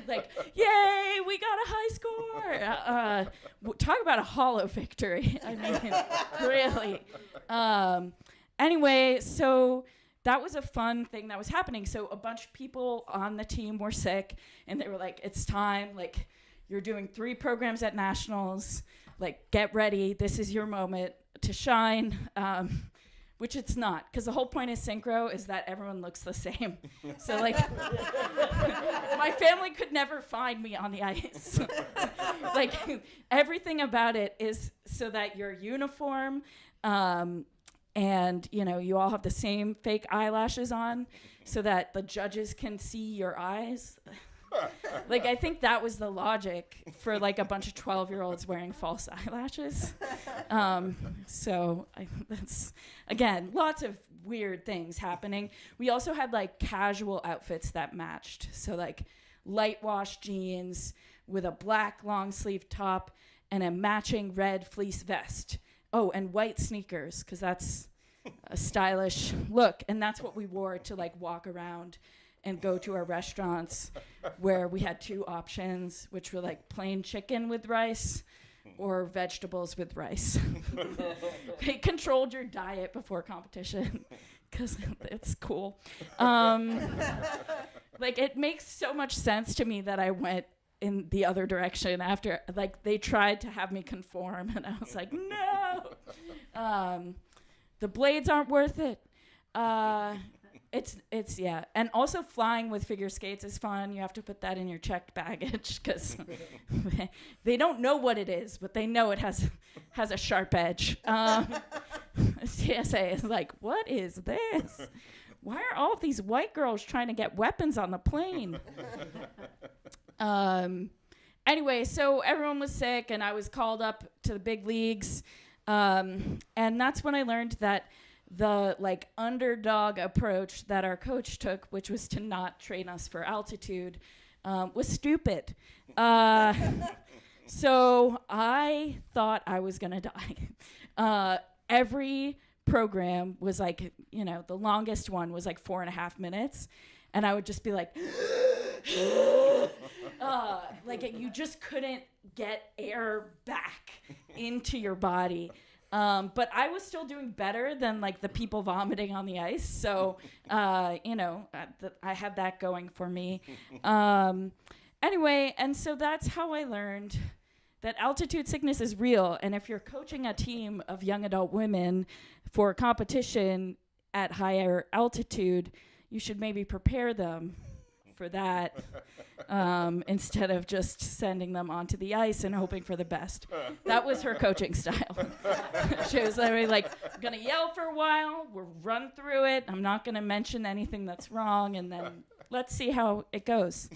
like, yay, we got a high score. Talk about a hollow victory. I mean, really. Anyway, so that was a fun thing that was happening. So a bunch of people on the team were sick, and they were like, it's time. Like, you're doing 3 programs at Nationals. Like, get ready. This is your moment to shine. Which it's not, because the whole point of synchro is that everyone looks the same. So, like, my family could never find me on the ice. Like, everything about it is so that you're uniform, and, you know, you all have the same fake eyelashes on so that the judges can see your eyes. Like, I think that was the logic for, like, a bunch of 12-year-olds wearing false eyelashes. So that's, again, lots of weird things happening. We also had, like, casual outfits that matched. So, like, light wash jeans with a black long-sleeve top and a matching red fleece vest. Oh, and white sneakers, because that's a stylish look. And that's what we wore to, like, walk around and go to our restaurants where we had 2 options, which were like plain chicken with rice or vegetables with rice. They controlled your diet before competition because it's cool. Like, it makes so much sense to me that I went in the other direction after, like, they tried to have me conform, and I was like, no. The blades aren't worth it. It's yeah. And also flying with figure skates is fun. You have to put that in your checked baggage because they don't know what it is, but they know it has a sharp edge. TSA is like, what is this? Why are all of these white girls trying to get weapons on the plane? Anyway, so everyone was sick, and I was called up to the big leagues. And that's when I learned that the like underdog approach that our coach took, which was to not train us for altitude, was stupid. So I thought I was gonna die. Every program was like, the longest one was like 4.5 minutes, and I would just be like, you just couldn't get air back into your body. But I was still doing better than like the people vomiting on the ice. So, I had that going for me. Anyway, and so that's how I learned that altitude sickness is real. And if you're coaching a team of young adult women for competition at higher altitude, you should maybe prepare them for that instead of just sending them onto the ice and hoping for the best. That was her coaching style. She was literally like, I'm going to yell for a while, we'll run through it, I'm not going to mention anything that's wrong, and then let's see how it goes.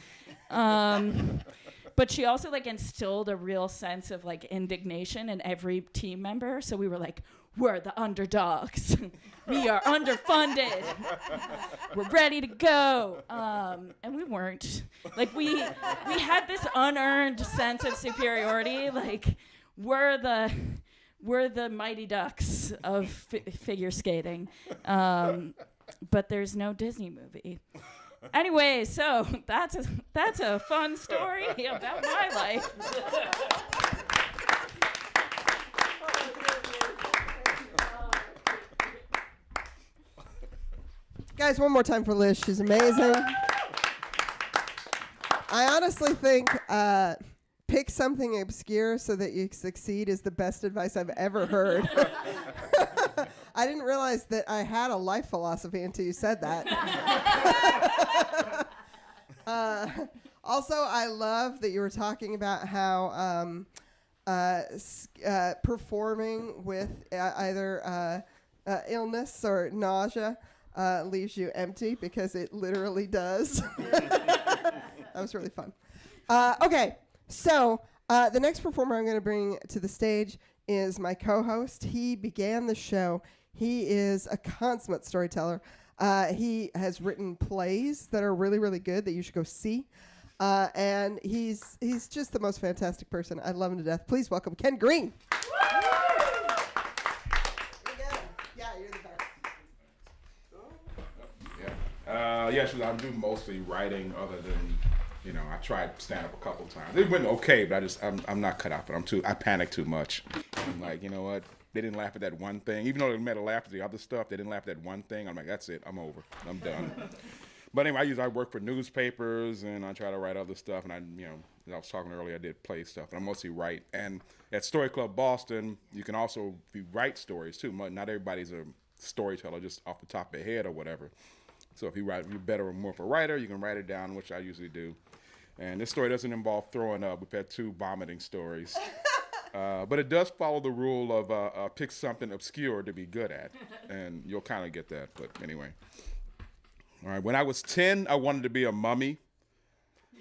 But she also like instilled a real sense of like indignation in every team member. So we were like, we're the underdogs. We are underfunded. We're ready to go. And we weren't. Like we had this unearned sense of superiority. Like we're the Mighty Ducks of figure skating. But there's no Disney movie. Anyway, so that's a fun story about my life. Guys, one more time for Liz. She's amazing. I honestly think pick something obscure so that you succeed is the best advice I've ever heard. I didn't realize that I had a life philosophy until you said that. Also, I love that you were talking about how performing with either illness or nausea leaves you empty, because it literally does. That was really fun. Okay, so the next performer I'm going to bring to the stage is my co-host. He began the show. He is a consummate storyteller. He has written plays that are really, really good that you should go see. And he's just the most fantastic person. I love him to death. Please welcome Ken Green. Yeah, you're the best. Yes, I do mostly writing, other than, I tried stand-up a couple times. It went okay, but I'm not cut out for it. I panic too much. I'm like, you know what? They didn't laugh at that one thing. Even though they made a laugh at the other stuff, they didn't laugh at that one thing. I'm like, that's it. I'm over. I'm done. But anyway, I work for newspapers, and I try to write other stuff. And as I was talking earlier, I did play stuff, but I mostly write. And at Story Club Boston, you can also write stories too. Not everybody's a storyteller just off the top of their head or whatever. So if you're better or more of a writer, you can write it down, which I usually do. And this story doesn't involve throwing up. We've had 2 vomiting stories. But it does follow the rule of pick something obscure to be good at. And you'll kind of get that. But anyway. All right. When I was 10, I wanted to be a mummy.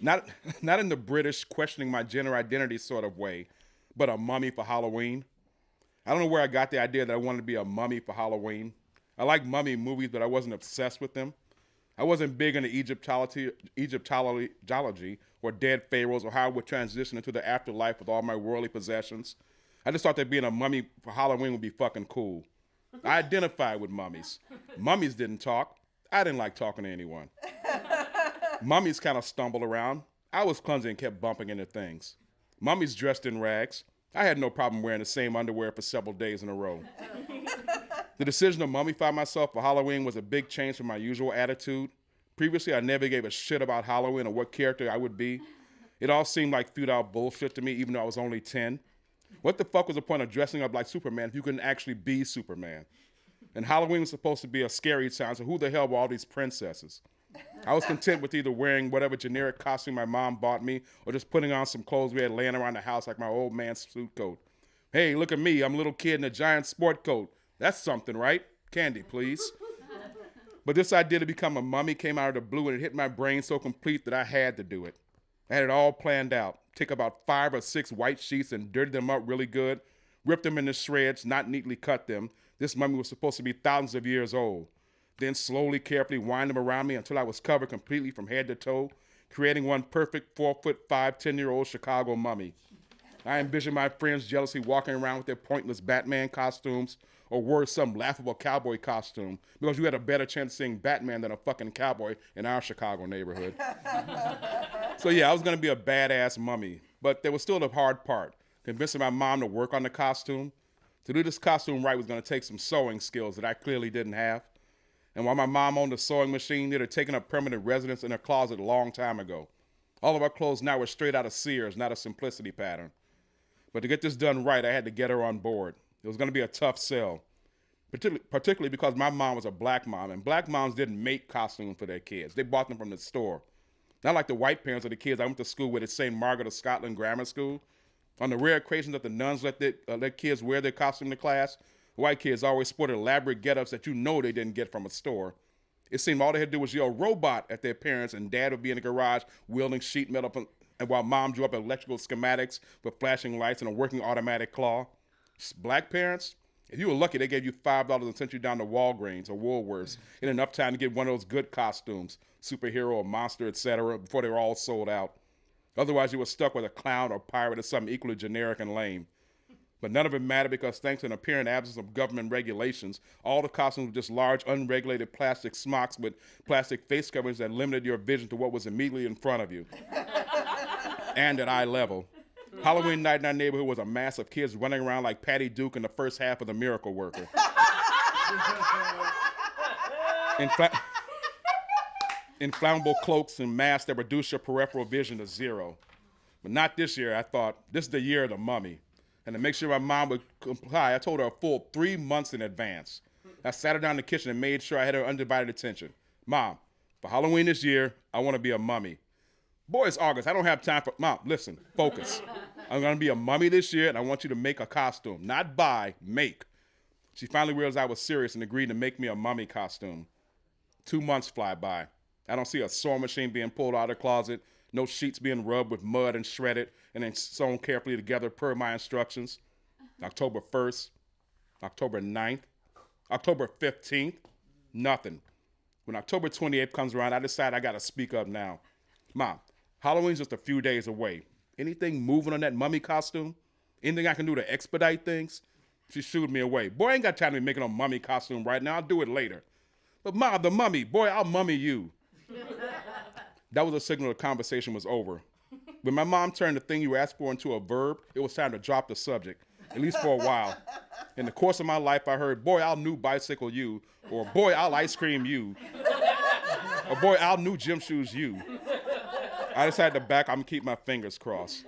Not in the British questioning my gender identity sort of way, but a mummy for Halloween. I don't know where I got the idea that I wanted to be a mummy for Halloween. I like mummy movies, but I wasn't obsessed with them. I wasn't big into Egyptology or dead pharaohs or how I would transition into the afterlife with all my worldly possessions. I just thought that being a mummy for Halloween would be fucking cool. I identified with mummies. Mummies didn't talk. I didn't like talking to anyone. Mummies kind of stumbled around. I was clumsy and kept bumping into things. Mummies dressed in rags. I had no problem wearing the same underwear for several days in a row. The decision to mummify myself for Halloween was a big change from my usual attitude. Previously, I never gave a shit about Halloween or what character I would be. It all seemed like futile bullshit to me, even though I was only 10. What the fuck was the point of dressing up like Superman if you couldn't actually be Superman? And Halloween was supposed to be a scary time, so who the hell were all these princesses? I was content with either wearing whatever generic costume my mom bought me or just putting on some clothes we had laying around the house like my old man's suit coat. Hey, look at me, I'm a little kid in a giant sport coat. That's something, right? Candy, please. But this idea to become a mummy came out of the blue and it hit my brain so complete that I had to do it. I had it all planned out. Take about 5 or 6 white sheets and dirty them up really good, rip them into shreds, not neatly cut them. This mummy was supposed to be thousands of years old. Then slowly, carefully wind them around me until I was covered completely from head to toe, creating one perfect 4'5", 10-year-old Chicago mummy. I envisioned my friends jealously walking around with their pointless Batman costumes or wore some laughable cowboy costume because you had a better chance of seeing Batman than a fucking cowboy in our Chicago neighborhood. So yeah, I was gonna be a badass mummy, but there was still the hard part, convincing my mom to work on the costume. To do this costume right was gonna take some sewing skills that I clearly didn't have. And while my mom owned a sewing machine, it had taken up permanent residence in her closet a long time ago. All of our clothes now were straight out of Sears, not a simplicity pattern. But to get this done right, I had to get her on board. It was going to be a tough sell, particularly because my mom was a black mom, and black moms didn't make costumes for their kids. They bought them from the store. Not like the white parents of the kids I went to school with at St. Margaret of Scotland Grammar School. On the rare occasion that the nuns let their kids wear their costume to class, white kids always sported elaborate get-ups that you know they didn't get from a store. It seemed all they had to do was yell robot at their parents, and dad would be in the garage wielding sheet metal, and while mom drew up electrical schematics with flashing lights and a working automatic claw. Black parents, if you were lucky, they gave you $5 and sent you down to Walgreens or Woolworths in enough time to get one of those good costumes, superhero or monster, etc., before they were all sold out. Otherwise, you were stuck with a clown or pirate or something equally generic and lame. But none of it mattered because thanks to an apparent absence of government regulations, all the costumes were just large, unregulated plastic smocks with plastic face coverings that limited your vision to what was immediately in front of you. And at eye level. Halloween night in our neighborhood was a mass of kids running around like Patty Duke in the first half of The Miracle Worker. Inflammable cloaks and masks that reduce your peripheral vision to 0. But not this year. I thought, this is the year of the mummy. And to make sure my mom would comply, I told her a full 3 months in advance. I sat her down in the kitchen and made sure I had her undivided attention. Mom, for Halloween this year, I want to be a mummy. Boy, it's August. I don't have time for... Mom, listen, focus. I'm going to be a mummy this year, and I want you to make a costume. Not buy, make. She finally realized I was serious and agreed to make me a mummy costume. 2 months fly by. I don't see a sewing machine being pulled out of the closet, no sheets being rubbed with mud and shredded and then sewn carefully together per my instructions. October 1st, October 9th, October 15th, nothing. When October 28th comes around, I decide I got to speak up now. Mom, Halloween's just a few days away. Anything moving on that mummy costume? Anything I can do to expedite things? She shooed me away. Boy, I ain't got time to be making a mummy costume right now. I'll do it later. But Mom, the mummy, boy, I'll mummy you. That was a signal the conversation was over. When my mom turned the thing you asked for into a verb, it was time to drop the subject, at least for a while. In the course of my life, I heard, boy, I'll new bicycle you, or boy, I'll ice cream you, or boy, I'll new gym shoes you. I decided to back up and keep my fingers crossed.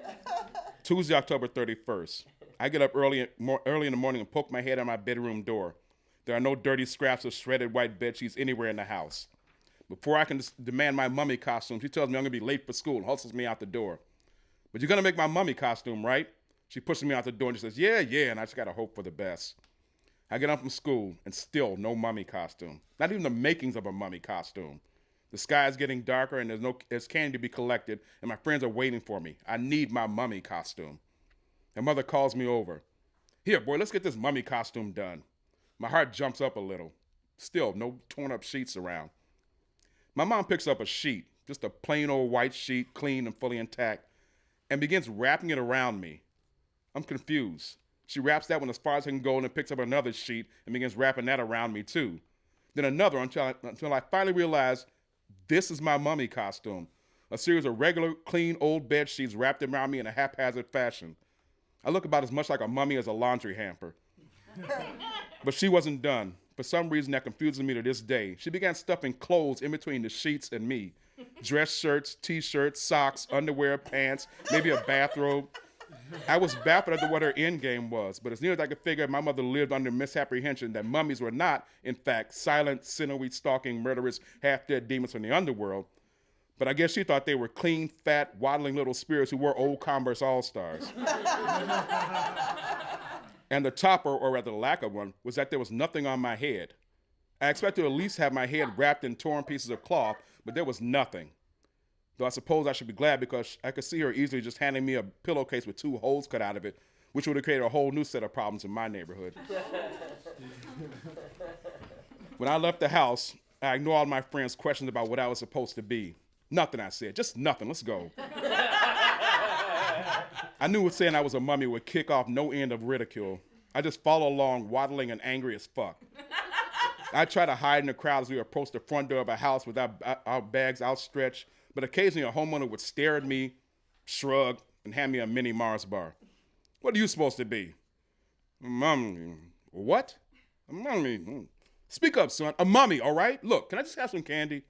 Tuesday, October 31st. I get up early in the morning and poke my head on my bedroom door. There are no dirty scraps of shredded white bedsheets anywhere in the house. Before I can demand my mummy costume, she tells me I'm gonna be late for school and hustles me out the door. But you're gonna make my mummy costume, right? She pushes me out the door and she says, yeah, and I just gotta hope for the best. I get home from school and still no mummy costume. Not even the makings of a mummy costume. The sky is getting darker and there's candy to be collected and my friends are waiting for me. I need my mummy costume. And mother calls me over. Here, boy, let's get this mummy costume done. My heart jumps up a little. Still, no torn up sheets around. My mom picks up a sheet, just a plain old white sheet, clean and fully intact, and begins wrapping it around me. I'm confused. She wraps that one as far as I can go and then picks up another sheet and begins wrapping that around me too. Then another until I finally realize this is my mummy costume. A series of regular, clean, old bed sheets wrapped around me in a haphazard fashion. I look about as much like a mummy as a laundry hamper. But she wasn't done. For some reason that confuses me to this day. She began stuffing clothes in between the sheets and me. Dress shirts, T-shirts, socks, underwear, pants, maybe a bathrobe. I was baffled as to what her end game was, but as near as I could figure, my mother lived under misapprehension that mummies were not, in fact, silent, sinewy, stalking, murderous, half-dead demons from the underworld. But I guess she thought they were clean, fat, waddling little spirits who wore old Converse All-Stars. And the topper, or rather the lack of one, was that there was nothing on my head. I expected to at least have my head wrapped in torn pieces of cloth, but there was nothing. Though I suppose I should be glad because I could see her easily just handing me a pillowcase with 2 holes cut out of it, which would have created a whole new set of problems in my neighborhood. When I left the house, I ignored all my friends' questions about what I was supposed to be. Nothing, I said. Just nothing. Let's go. I knew that saying I was a mummy would kick off no end of ridicule. I just followed along, waddling and angry as fuck. I tried to hide in the crowd as we approached the front door of a house with our bags outstretched, but occasionally a homeowner would stare at me, shrug, and hand me a mini Mars bar. What are you supposed to be? Mummy. What? A mummy. Speak up, son. A mummy, all right? Look, can I just have some candy?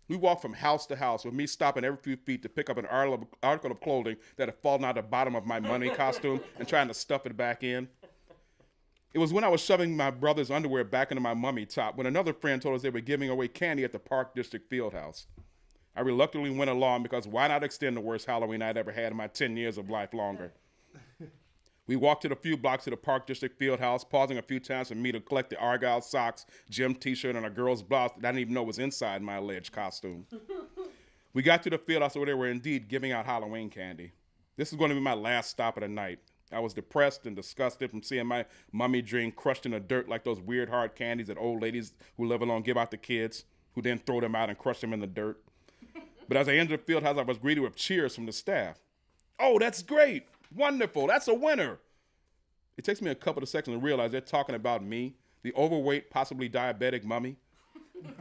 We walked from house to house with me stopping every few feet to pick up an article of clothing that had fallen out the bottom of my mummy costume and trying to stuff it back in. It was when I was shoving my brother's underwear back into my mummy top when another friend told us they were giving away candy at the Park District Fieldhouse. I reluctantly went along because why not extend the worst Halloween I'd ever had in my 10 years of life longer? We walked a few blocks to the Park District Fieldhouse, pausing a few times for me to collect the Argyle socks, gym t-shirt, and a girl's blouse that I didn't even know was inside my alleged costume. We got to the Fieldhouse where they were indeed giving out Halloween candy. This was going to be my last stop of the night. I was depressed and disgusted from seeing my mummy dream crushed in the dirt like those weird hard candies that old ladies who live alone give out to kids, who then throw them out and crush them in the dirt. But as I entered the Fieldhouse, I was greeted with cheers from the staff. Oh, that's great. Wonderful. That's a winner. It takes me a couple of seconds to realize they're talking about me, the overweight, possibly diabetic mummy.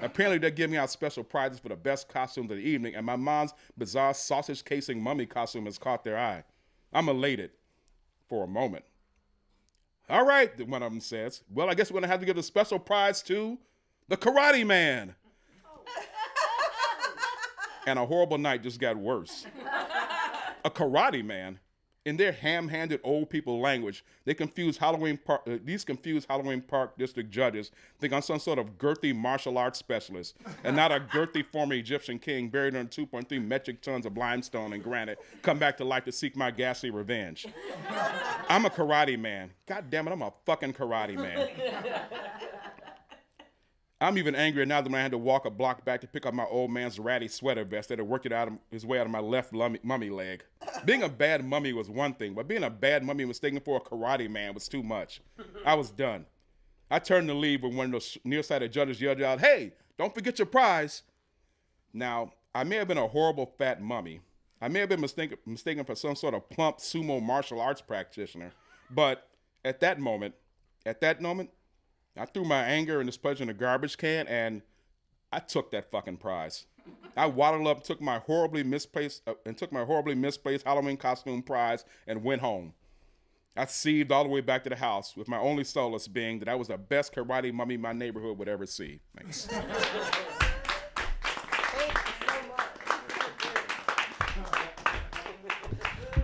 Apparently, they're giving out special prizes for the best costumes of the evening, and my mom's bizarre sausage casing mummy costume has caught their eye. I'm elated for a moment. All right, one of them says. Well, I guess we're going to have to give the special prize to the Karate Man. And a horrible night just got worse. A Karate Man? In their ham-handed old people language, these confused Halloween Park District judges think I'm some sort of girthy martial arts specialist and not a girthy former Egyptian king buried under 2.3 metric tons of limestone and granite come back to life to seek my ghastly revenge. I'm a Karate Man. God damn it, I'm a fucking Karate Man. I'm even angrier now that I had to walk a block back to pick up my old man's ratty sweater vest that had worked his way out of my left mummy leg. Being a bad mummy was one thing, but being a bad mummy mistaken for a Karate Man was too much. I was done. I turned to leave when one of those nearsighted judges yelled out, "Hey, don't forget your prize." Now, I may have been a horrible fat mummy. I may have been mistaken for some sort of plump sumo martial arts practitioner. But at that moment, I threw my anger and displeasure in a garbage can, and I took that fucking prize. I waddled up, took my horribly misplaced Halloween costume prize, and went home. I seethed all the way back to the house, with my only solace being that I was the best karate mummy my neighborhood would ever see. Thanks.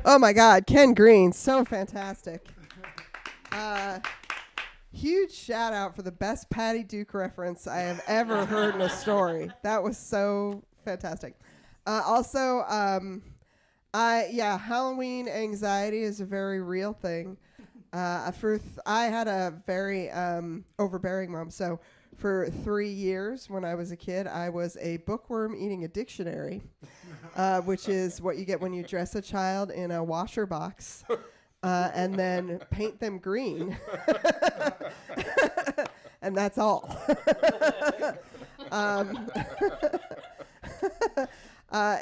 Oh my God, Ken Green, so fantastic. Huge shout out for the best Patty Duke reference I have ever heard in a story. That was so fantastic. Halloween anxiety is a very real thing. I had a very overbearing mom. So for 3 years when I was a kid, I was a bookworm eating a dictionary, which is what you get when you dress a child in a washer box. And then paint them green. And that's all.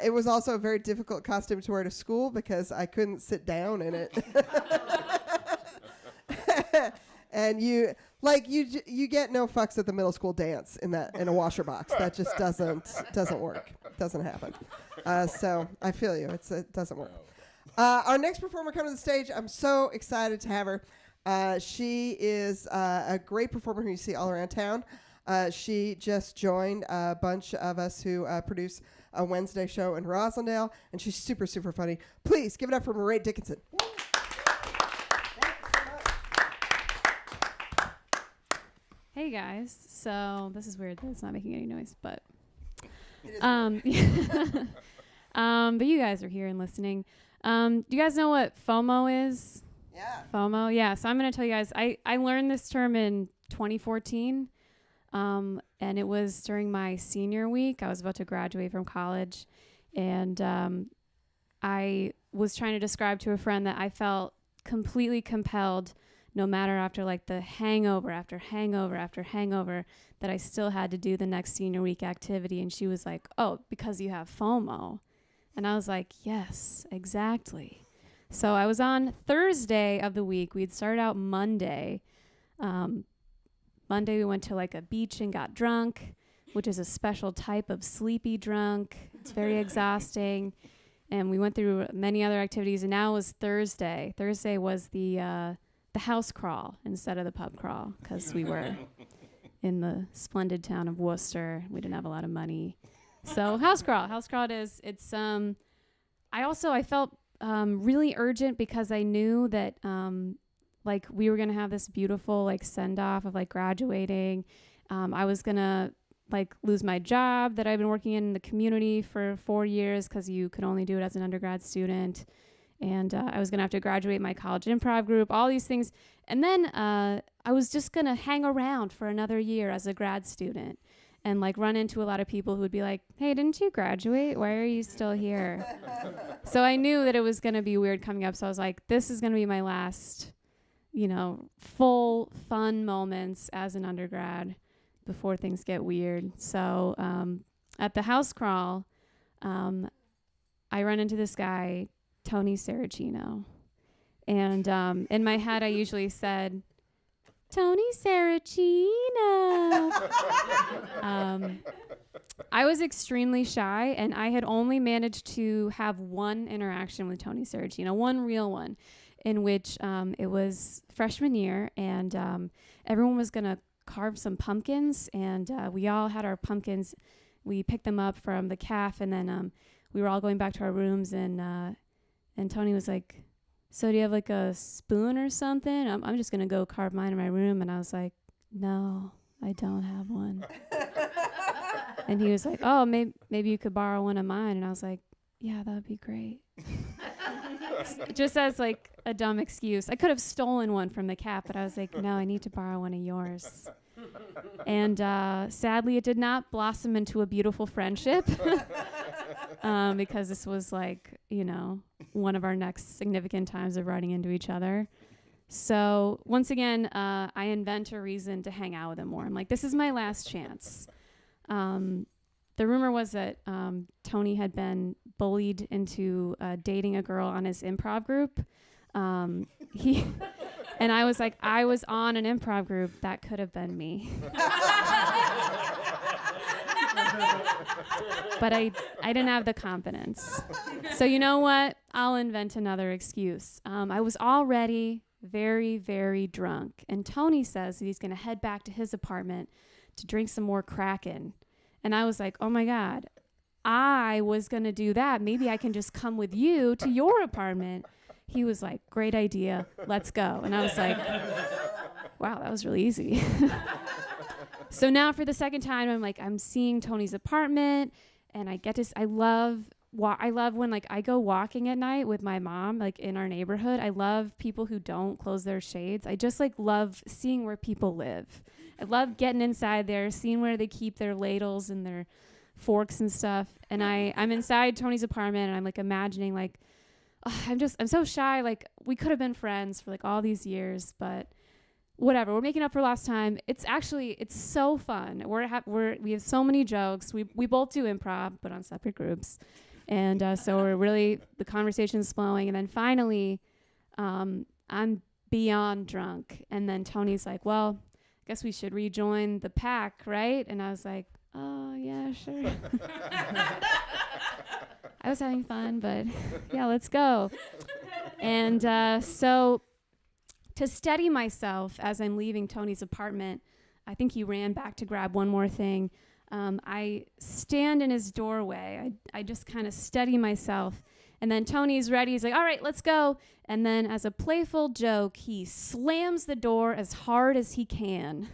It was also a very difficult costume to wear to school because I couldn't sit down in it. And you get no fucks at the middle school dance in a washer box. That just doesn't work. Doesn't happen. So I feel you. It doesn't work. Our next performer coming to the stage, I'm so excited to have her. She is a great performer who you see all around town. She just joined a bunch of us who produce a Wednesday show in Roslindale, and she's super, super funny. Please give it up for Mairéad Dickinson. Hey guys, so this is weird that it's not making any noise, but but you guys are here and listening. Do you guys know what FOMO is? Yeah. FOMO, yeah. So I'm going to tell you guys, I learned this term in 2014, and it was during my senior week. I was about to graduate from college, and I was trying to describe to a friend that I felt completely compelled, no matter after like the hangover after hangover after hangover, that I still had to do the next senior week activity. And she was like, oh, because you have FOMO. And I was like, yes, exactly. So I was on Thursday of the week. We'd started out Monday. Monday we went to like a beach and got drunk, which is a special type of sleepy drunk. It's very exhausting. And we went through many other activities. And now it was Thursday. Thursday was the house crawl instead of the pub crawl, because we were in the splendid town of Worcester. We didn't have a lot of money. So house crawl it is. It's I felt really urgent, because I knew that like we were gonna have this beautiful like send off of like graduating. I was gonna like lose my job that I've been working in the community for 4 years, because you could only do it as an undergrad student. And I was going to have to graduate my college improv group, all these things. And then I was just going to hang around for another year as a grad student and like run into a lot of people who would be like, hey, didn't you graduate? Why are you still here? So I knew that it was going to be weird coming up. So I was like, this is going to be my last, full fun moments as an undergrad before things get weird. So at the house crawl, I run into this guy, Tony Saracino. And in my head, I usually said, Tony Saracino. I was extremely shy, and I had only managed to have one interaction with Tony Saracino, one real one, in which it was freshman year, and everyone was going to carve some pumpkins, and we all had our pumpkins. We picked them up from the calf, and then we were all going back to our rooms, and Tony was like, so do you have like a spoon or something? I'm just going to go carve mine in my room. And I was like, no, I don't have one. And he was like, oh, maybe you could borrow one of mine. And I was like, yeah, that would be great. Just as like a dumb excuse. I could have stolen one from the cat, but I was like, no, I need to borrow one of yours. And sadly, it did not blossom into a beautiful friendship because this was like, one of our next significant times of running into each other. So once again, I invent a reason to hang out with him more. I'm like, this is my last chance. The rumor was that Tony had been bullied into dating a girl on his improv group. And I was like, I was on an improv group. That could have been me. But I didn't have the confidence. So you know what? I'll invent another excuse. I was already very, very drunk. And Tony says that he's going to head back to his apartment to drink some more Kraken. And I was like, oh my God, I was going to do that. Maybe I can just come with you to your apartment. He was like, great idea. Let's go. And I was like, wow, that was really easy. So now for the second time, I'm seeing Tony's apartment, and I love when like I go walking at night with my mom, like in our neighborhood. I love people who don't close their shades. I just like love seeing where people live. I love getting inside there, seeing where they keep their ladles and their forks and stuff. And I'm inside Tony's apartment, and I'm like imagining like, I'm so shy. Like we could have been friends for like all these years, but whatever. We're making up for lost time. It's so fun. We have so many jokes. We both do improv, but on separate groups. And so the conversation's flowing. And then finally, I'm beyond drunk. And then Tony's like, well, I guess we should rejoin the pack, right? And I was like, oh, yeah, sure. I was having fun, but yeah, let's go. And so to steady myself as I'm leaving Tony's apartment, I think he ran back to grab one more thing. I stand in his doorway. I just kind of steady myself. And then Tony's ready. He's like, all right, let's go. And then as a playful joke, he slams the door as hard as he can.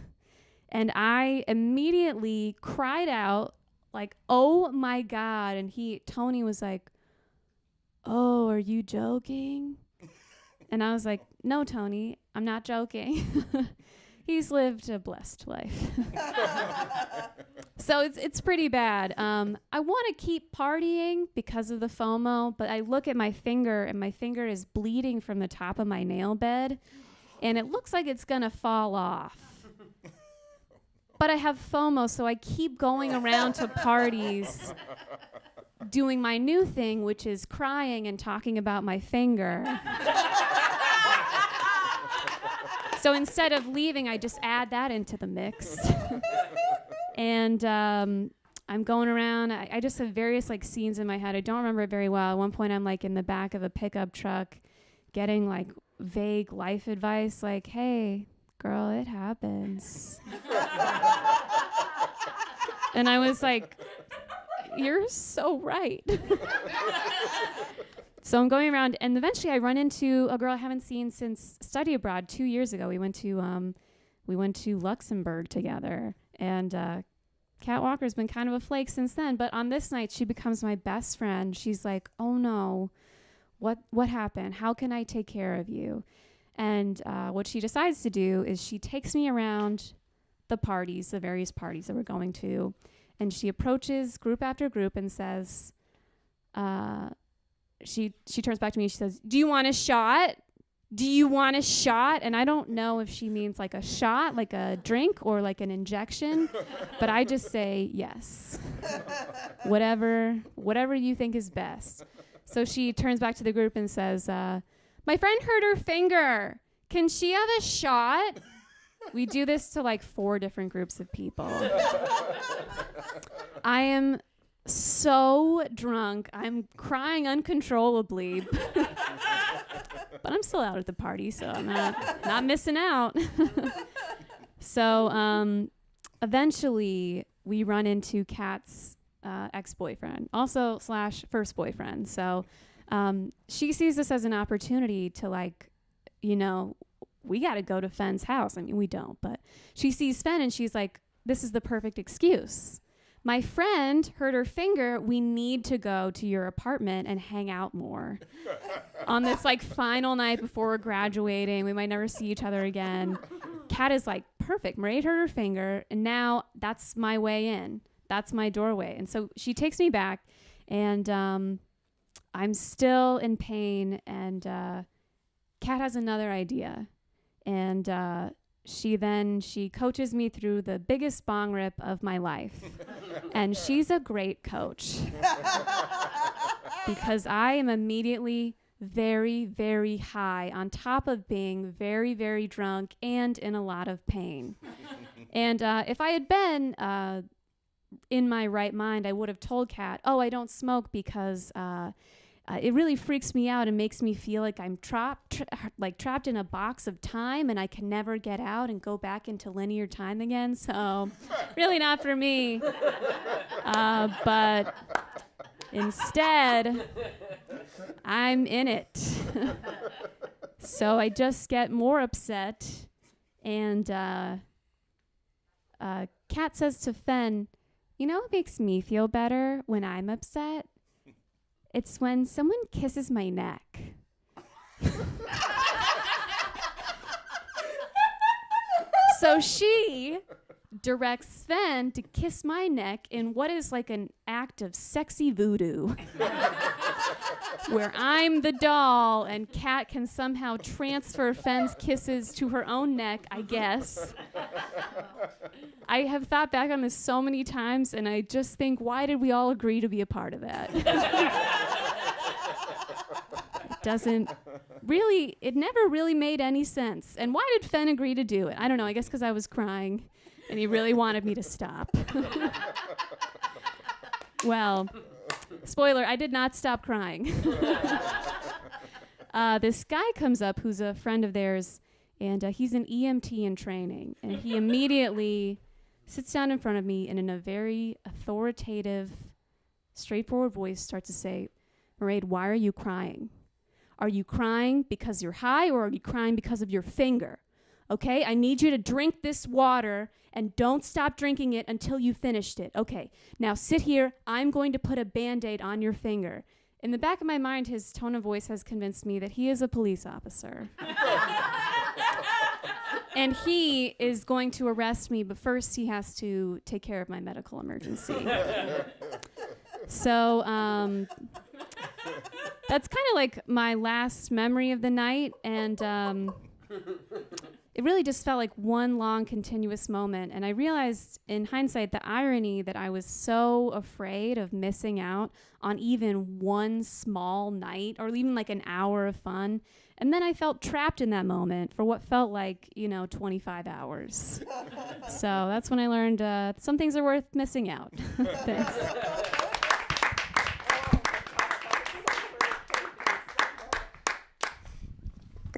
And I immediately cried out like, oh my God. And Tony was like, oh, are you joking? And I was like, no, Tony, I'm not joking. He's lived a blessed life. So it's pretty bad. I want to keep partying because of the FOMO, but I look at my finger, and my finger is bleeding from the top of my nail bed, and it looks like it's going to fall off. But I have FOMO, so I keep going around to parties doing my new thing, which is crying and talking about my finger. So instead of leaving, I just add that into the mix. And I'm going around. I just have various like scenes in my head. I don't remember it very well. At one point, I'm like in the back of a pickup truck getting like vague life advice like, hey, girl, it happens. And I was like, you're so right. So I'm going around, and eventually I run into a girl I haven't seen since study abroad 2 years ago. We went to Luxembourg together, and Kat Walker's been kind of a flake since then. But on this night, she becomes my best friend. She's like, "Oh no, what happened? How can I take care of you?" And what she decides to do is she takes me around the various parties that we're going to, and she approaches group after group and says, she turns back to me and she says, do you want a shot? Do you want a shot? And I don't know if she means like a shot, like a drink, or like an injection, but I just say yes. Whatever you think is best. So she turns back to the group and says, my friend hurt her finger. Can she have a shot? We do this to like 4 different groups of people. I am so drunk. I'm crying uncontrollably. But I'm still out at the party, so I'm not missing out. So eventually we run into Kat's ex-boyfriend, also / first boyfriend. So she sees this as an opportunity to like, we got to go to Fenn's house. I mean, we don't, but she sees Fenn and she's like, this is the perfect excuse. My friend hurt her finger. We need to go to your apartment and hang out more. On this like final night before we're graduating, we might never see each other again. Kat is like, perfect. Mairéad hurt her finger, and now that's my way in. That's my doorway. And so she takes me back, and I'm still in pain, and Kat has another idea. And she coaches me through the biggest bong rip of my life. And she's a great coach. Because I am immediately very, very high, on top of being very, very drunk and in a lot of pain. And if I had been in my right mind, I would have told Kat, I don't smoke because it really freaks me out and makes me feel like I'm trapped in a box of time, and I can never get out and go back into linear time again. So really not for me. But instead, I'm in it. So I just get more upset. And Kat says to Fenn, what makes me feel better when I'm upset? It's when someone kisses my neck. So she directs Fenn to kiss my neck in what is like an act of sexy voodoo, where I'm the doll and Kat can somehow transfer Fenn's kisses to her own neck, I guess. I have thought back on this so many times, and I just think, why did we all agree to be a part of that? It never really made any sense. And why did Fenn agree to do it? I don't know, I guess because I was crying, and he really wanted me to stop. Well, spoiler, I did not stop crying. This guy comes up who's a friend of theirs, and he's an EMT in training, and he immediately sits down in front of me and in a very authoritative, straightforward voice starts to say, Mairéad, why are you crying? Are you crying because you're high or are you crying because of your finger? Okay, I need you to drink this water and don't stop drinking it until you finished it. Okay, now sit here. I'm going to put a Band-Aid on your finger. In the back of my mind, his tone of voice has convinced me that he is a police officer. And he is going to arrest me, but first he has to take care of my medical emergency. So that's kind of like my last memory of the night, and it really just felt like one long continuous moment. And I realized in hindsight the irony that I was so afraid of missing out on even one small night or even like an hour of fun. And then I felt trapped in that moment for what felt like, 25 hours. So that's when I learned some things are worth missing out. Thanks.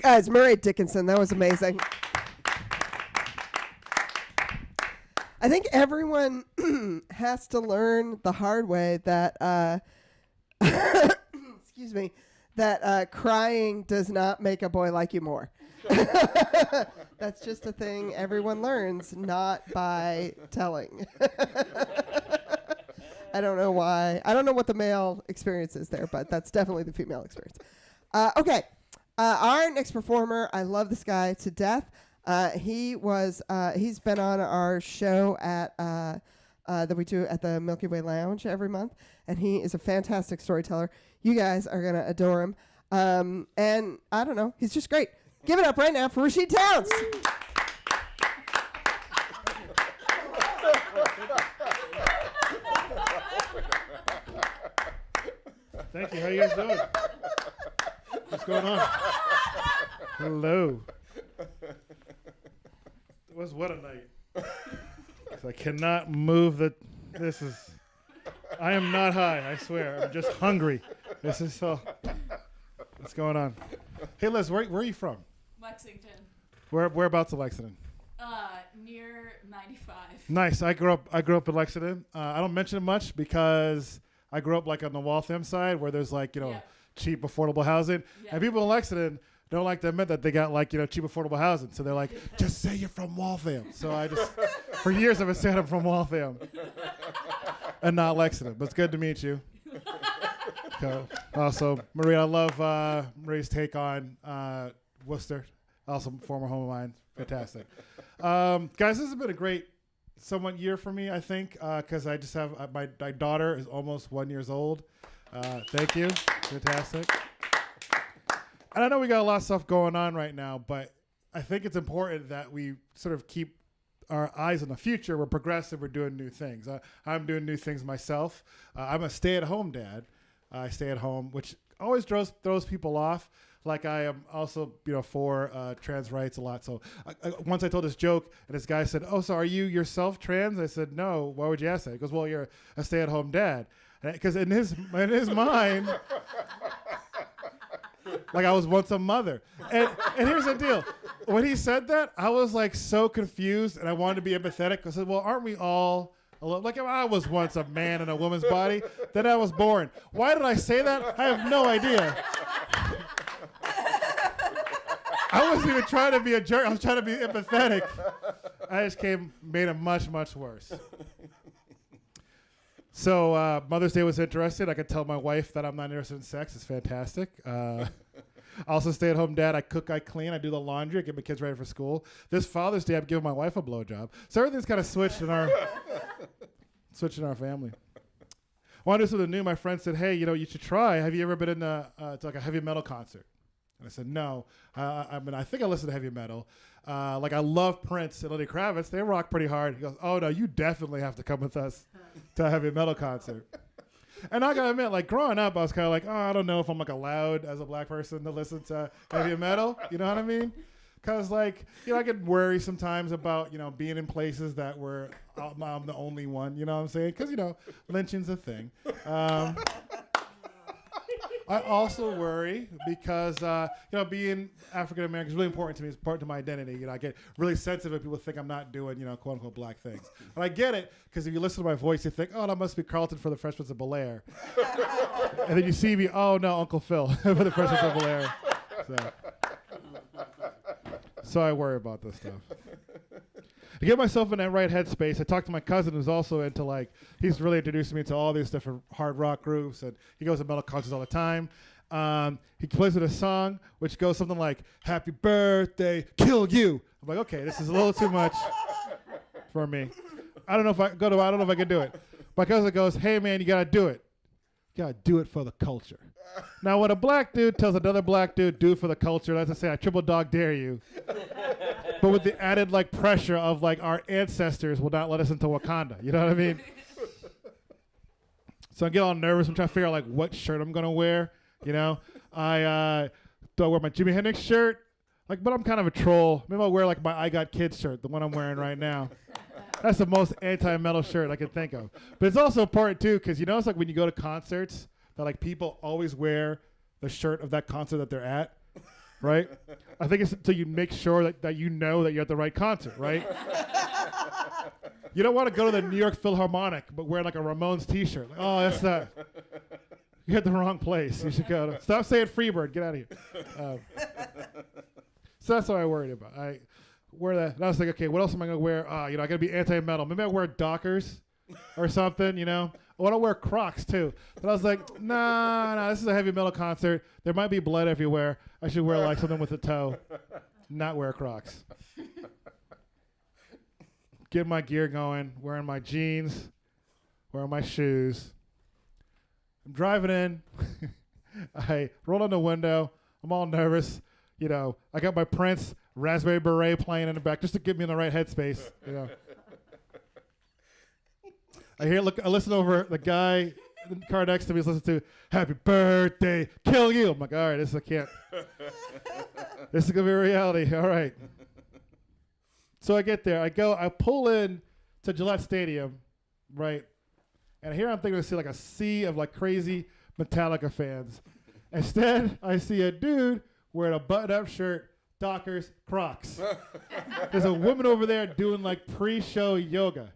Guys, Mairéad Dickinson, that was amazing. I think everyone has to learn the hard way that, excuse me, that crying does not make a boy like you more. That's just a thing everyone learns, not by telling. I don't know why. I don't know what the male experience is there, but that's definitely the female experience. Okay. Our next performer, I love this guy to death. He's been on our show at that we do at the Milky Way Lounge every month, and he is a fantastic storyteller. You guys are gonna adore him, and I don't know, he's just great. Give it up right now for Rasheed Townes. Thank you. How you guys doing? What's going on? Hello. It was what a night. 'Cause I cannot move I am not high, I swear. I'm just hungry. This is so. What's going on? Hey Liz, where are you from? Lexington. Whereabouts in Lexington? Near 95. Nice. I grew up in Lexington. I don't mention it much because I grew up like on the Waltham side where there's like, cheap, affordable housing. Yeah. And people in Lexington don't like to admit that they got like, cheap, affordable housing. So they're like, just say you're from Waltham. So I just, for years I've been saying I'm from Waltham and not Lexington. But it's good to meet you. Also, Mairéad, I love Mairéad's take on Worcester. Also former home of mine. Fantastic. Guys, this has been a great somewhat year for me, I think, because I just have my daughter is almost 1 year old. Thank you. Fantastic. And I know we got a lot of stuff going on right now, but I think it's important that we sort of keep our eyes on the future. We're progressive. We're doing new things. I'm doing new things myself. I'm a stay-at-home dad. I stay at home, which always throws people off. Like I am also, for trans rights a lot. So once I told this joke, and this guy said, "Oh, so are you yourself trans?" I said, "No. Why would you ask that?" He goes, "Well, you're a stay-at-home dad." Because in his mind, like I was once a mother. And here's the deal. When he said that, I was like so confused, and I wanted to be empathetic. I said, well, aren't we all like if I was once a man in a woman's body, then I was born. Why did I say that? I have no idea. I wasn't even trying to be a jerk. I was trying to be empathetic. I just made it much, much worse. So Mother's Day was interesting. I could tell my wife that I'm not interested in sex. It's fantastic. Also stay-at-home dad. I cook, I clean, I do the laundry, I get my kids ready for school. This Father's Day, I'm giving my wife a blowjob. So everything's kind of switched in our family. I want to do something new. My friend said, hey, you should try. Have you ever been in to like a heavy metal concert? And I said, no. I think I listen to heavy metal. Like I love Prince and Lenny Kravitz. They rock pretty hard. He goes, oh, no, you definitely have to come with us to a heavy metal concert. And I gotta admit, like growing up, I was kind of like, oh, I don't know if I'm like allowed as a black person to listen to heavy metal. You know what I mean? Because like, I get worried sometimes about, being in places that where I'm the only one. You know what I'm saying? Because, lynching's a thing. I also worry because being African American is really important to me. It's part of my identity. I get really sensitive if people think I'm not doing quote unquote black things. And I get it because if you listen to my voice, you think, oh, that must be Carlton for the Fresh Prince of Bel-Air. And then you see me, oh no, Uncle Phil for the Fresh Prince of Bel-Air. So I worry about this stuff. To get myself in that right headspace, I talked to my cousin who's also into he's really introduced me to all these different hard rock groups, and he goes to metal concerts all the time. He plays with a song which goes something like "Happy Birthday, Kill You." I'm like, okay, this is a little too much for me. I don't know if I can do it. My cousin goes, "Hey man, you gotta do it. You gotta do it for the culture." Now, when a black dude tells another black dude, "Do it for the culture," that's to say, I triple dog dare you. But with the added pressure of our ancestors will not let us into Wakanda. You know what I mean? So I get all nervous. I'm trying to figure out what shirt I'm gonna wear. I do I wear my Jimi Hendrix shirt? But I'm kind of a troll. Maybe I'll wear my I Got Kids shirt, the one I'm wearing right now. That's the most anti-metal shirt I can think of. But it's also important too, because it's when you go to concerts that people always wear the shirt of that concert that they're at. Right? I think it's until you make sure that you know that you're at the right concert, right? You don't want to go to the New York Philharmonic but wear a Ramones t-shirt. Oh, that's not. You're at the wrong place. You should go to. Stop saying Freebird. Get out of here. So that's what I worried about. I wear that. And I was like, okay, what else am I going to wear? I got to be anti-metal. Maybe I wear Dockers or something, I want to wear Crocs too. But I was like, nah, this is a heavy metal concert. There might be blood everywhere. I should wear something with a toe, not wear Crocs. Get my gear going, wearing my jeans, wearing my shoes. I'm driving in. I roll down the window. I'm all nervous. I got my Prince Raspberry Beret playing in the back just to get me in the right headspace. I listen over the guy in the car next to me is listening to "Happy Birthday, Kill You." I'm like, all right, this is going to be a reality. All right. So I get there. I pull in to Gillette Stadium, right? And here I'm thinking to see a sea of crazy Metallica fans. Instead, I see a dude wearing a button-up shirt, Dockers, Crocs. There's a woman over there doing pre-show yoga.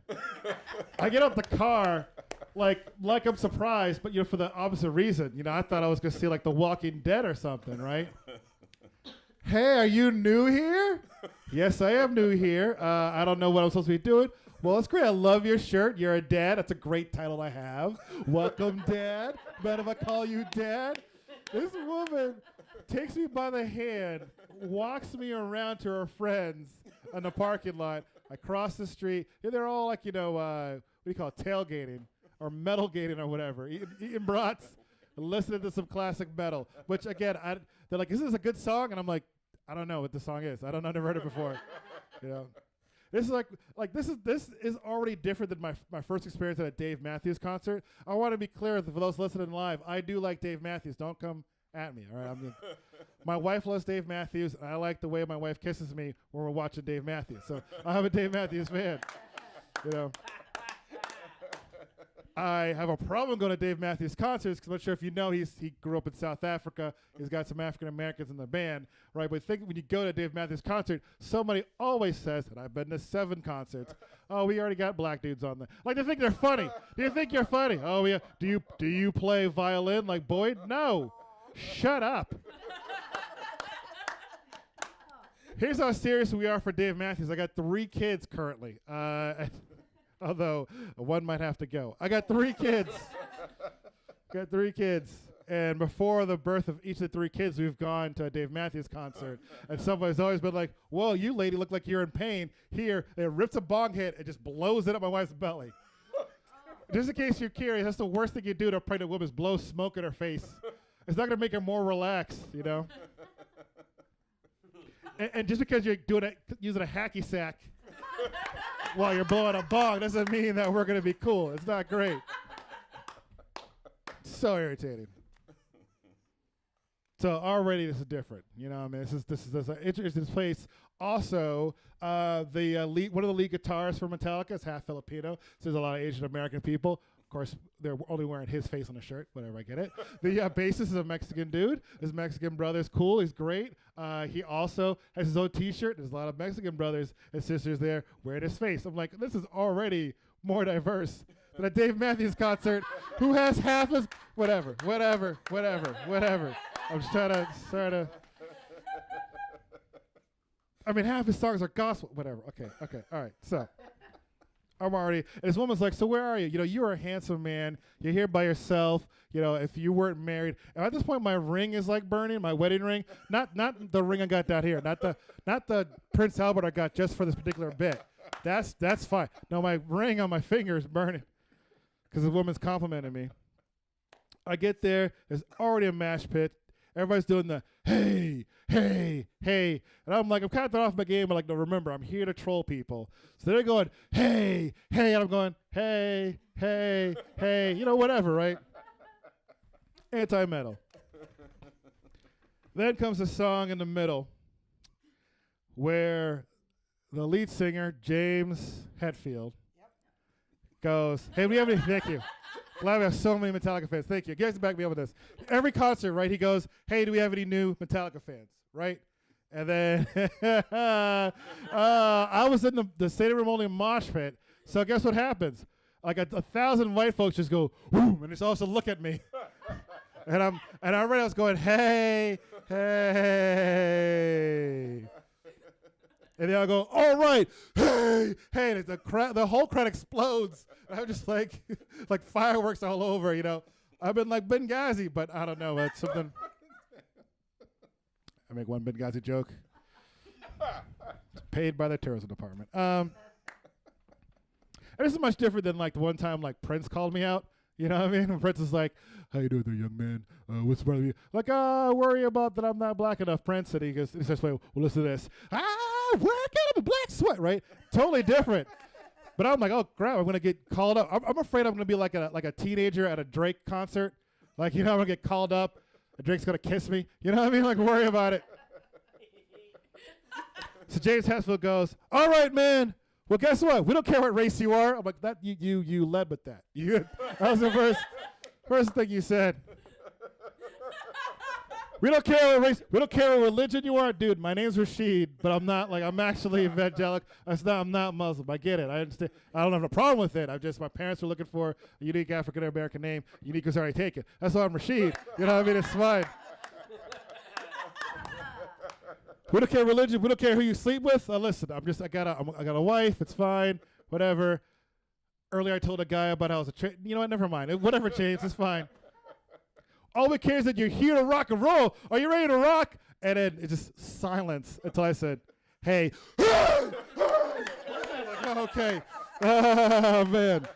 I get out the car I'm surprised, but for the opposite reason. I thought I was gonna see The Walking Dead or something, right? Hey, are you new here? Yes, I am new here. I don't know what I'm supposed to be doing. Well, it's great. I love your shirt. You're a dad. That's a great title I have. Welcome, Dad. Mind if I call you Dad? This woman takes me by the hand, walks me around to her friends in the parking lot. I cross the street. They're all what do you call it, tailgating or metal gating or whatever, eating brats, listening to some classic metal. Which again, they're like, "Is this a good song?" And I'm like, "I don't know what the song is. I've never heard it before." This is this is already different than my first experience at a Dave Matthews concert. I want to be clear for those listening live. I do like Dave Matthews. Don't come at me, all right? My wife loves Dave Matthews, and I like the way my wife kisses me when we're watching Dave Matthews. So I'm a Dave Matthews fan. I have a problem going to Dave Matthews concerts because I'm not sure if you know he grew up in South Africa. He's got some African Americans in the band, right? But when you go to Dave Matthews concert, somebody always says, and I've been to 7 concerts, "Oh, we already got black dudes on there." They think they're funny. Do you think you're funny? Oh yeah. Do you play violin like Boyd? No. Shut up. Here's how serious we are for Dave Matthews. I got 3 kids currently. Although one might have to go. I got 3 kids. And before the birth of each of the 3 kids, we've gone to a Dave Matthews concert. And somebody's always been like, "Whoa, you lady look like you're in pain." Here, it rips a bong hit and just blows it up my wife's belly. Just in case you're curious, that's the worst thing you do to a pregnant woman is blow smoke in her face. It's not going to make her more relaxed, And just because you're using a hacky sack while you're blowing a bong doesn't mean that we're going to be cool. It's not great. So irritating. So already this is different. This is an interesting place. Also, the lead, one of the lead guitarists for Metallica is half Filipino, so there's a lot of Asian American people. course, they're only wearing his face on the shirt. Whatever, I get it. The bassist is a Mexican dude. His Mexican brother's cool. He's great. He also has his own T-shirt. There's a lot of Mexican brothers and sisters there wearing his face. I'm like, this is already more diverse than a Dave Matthews concert who has half his... Whatever. I'm just trying to... I mean, half his songs are gospel. Whatever. Okay. All right. So... I'm already, and this woman's like, so where are you? You know, you're a handsome man. You're here by yourself. You know, if you weren't married. And at this point, my ring is like burning, my wedding ring. Not the ring I got down here. Not the Prince Albert I got just for this particular bit. That's fine. No, my ring on my finger is burning because the woman's complimenting me. I get there. There's already a mash pit. Everybody's doing the hey. And I'm like, I'm kind of throwing off my game, but like, no, remember, I'm here to troll people. So they're going, hey. And I'm going, hey. You know, whatever, right? Anti-metal. Then comes a song in the middle where the lead singer, James Hetfield, goes, hey, we have any, thank you. Glad we have so many Metallica fans. Thank you. You guys back me up with this. Every concert, right, he goes, hey, do we have any new Metallica fans, right? And then I was in the stadium room only mosh pit. So guess what happens? Like 1,000 white folks just go, whoo, and just also look at me. and I was going, hey. And they all go, all right, hey. And the whole crowd explodes. And I'm just like fireworks all over, you know. I've been like Benghazi, but I don't know. It's something. I make one Benghazi joke. Paid by the tourism department. And this is much different than like the one time like Prince called me out. You know what I mean? When Prince is like, how you doing there, young man? What's wrong with you? Like, worry about that I'm not black enough, Prince. And he says, well, listen to this. Work out of a black sweat, right? Totally different. But I'm like, oh, crap, I'm going to get called up. I'm afraid I'm going to be like a teenager at a Drake concert. Like, you know, I'm going to get called up. Drake's going to kiss me. You know what I mean? Like, worry about it. So James Hetfield goes, all right, man. Well, guess what? We don't care what race you are. I'm like, that you led with that. That was the first thing you said. We don't care what race. We don't care what religion you are, dude. My name's Rasheed, but I'm not like I'm actually evangelical. I'm not Muslim. I get it. I understand. I don't have a problem with it. My parents were looking for a unique African American name. Unique was already taken. That's why I'm Rasheed. You know what I mean? It's fine. We don't care religion. We don't care who you sleep with. Listen, I got a wife. It's fine. Whatever. Earlier I told a guy about how I was you know what? Never mind. Whatever, James. It's fine. All we care is that you're here to rock and roll. Are you ready to rock? And then it's just silence until I said, hey. Like, oh, okay. Oh, man.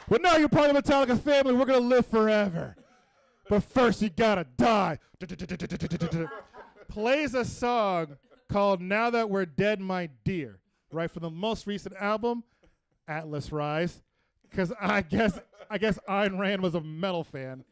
Well, now you're part of the Metallica family. We're going to live forever. But first, you got to die. Plays a song called Now That We're Dead, My Dear, right, from the most recent album, Atlas Rise. Because I guess Ayn Rand was a metal fan.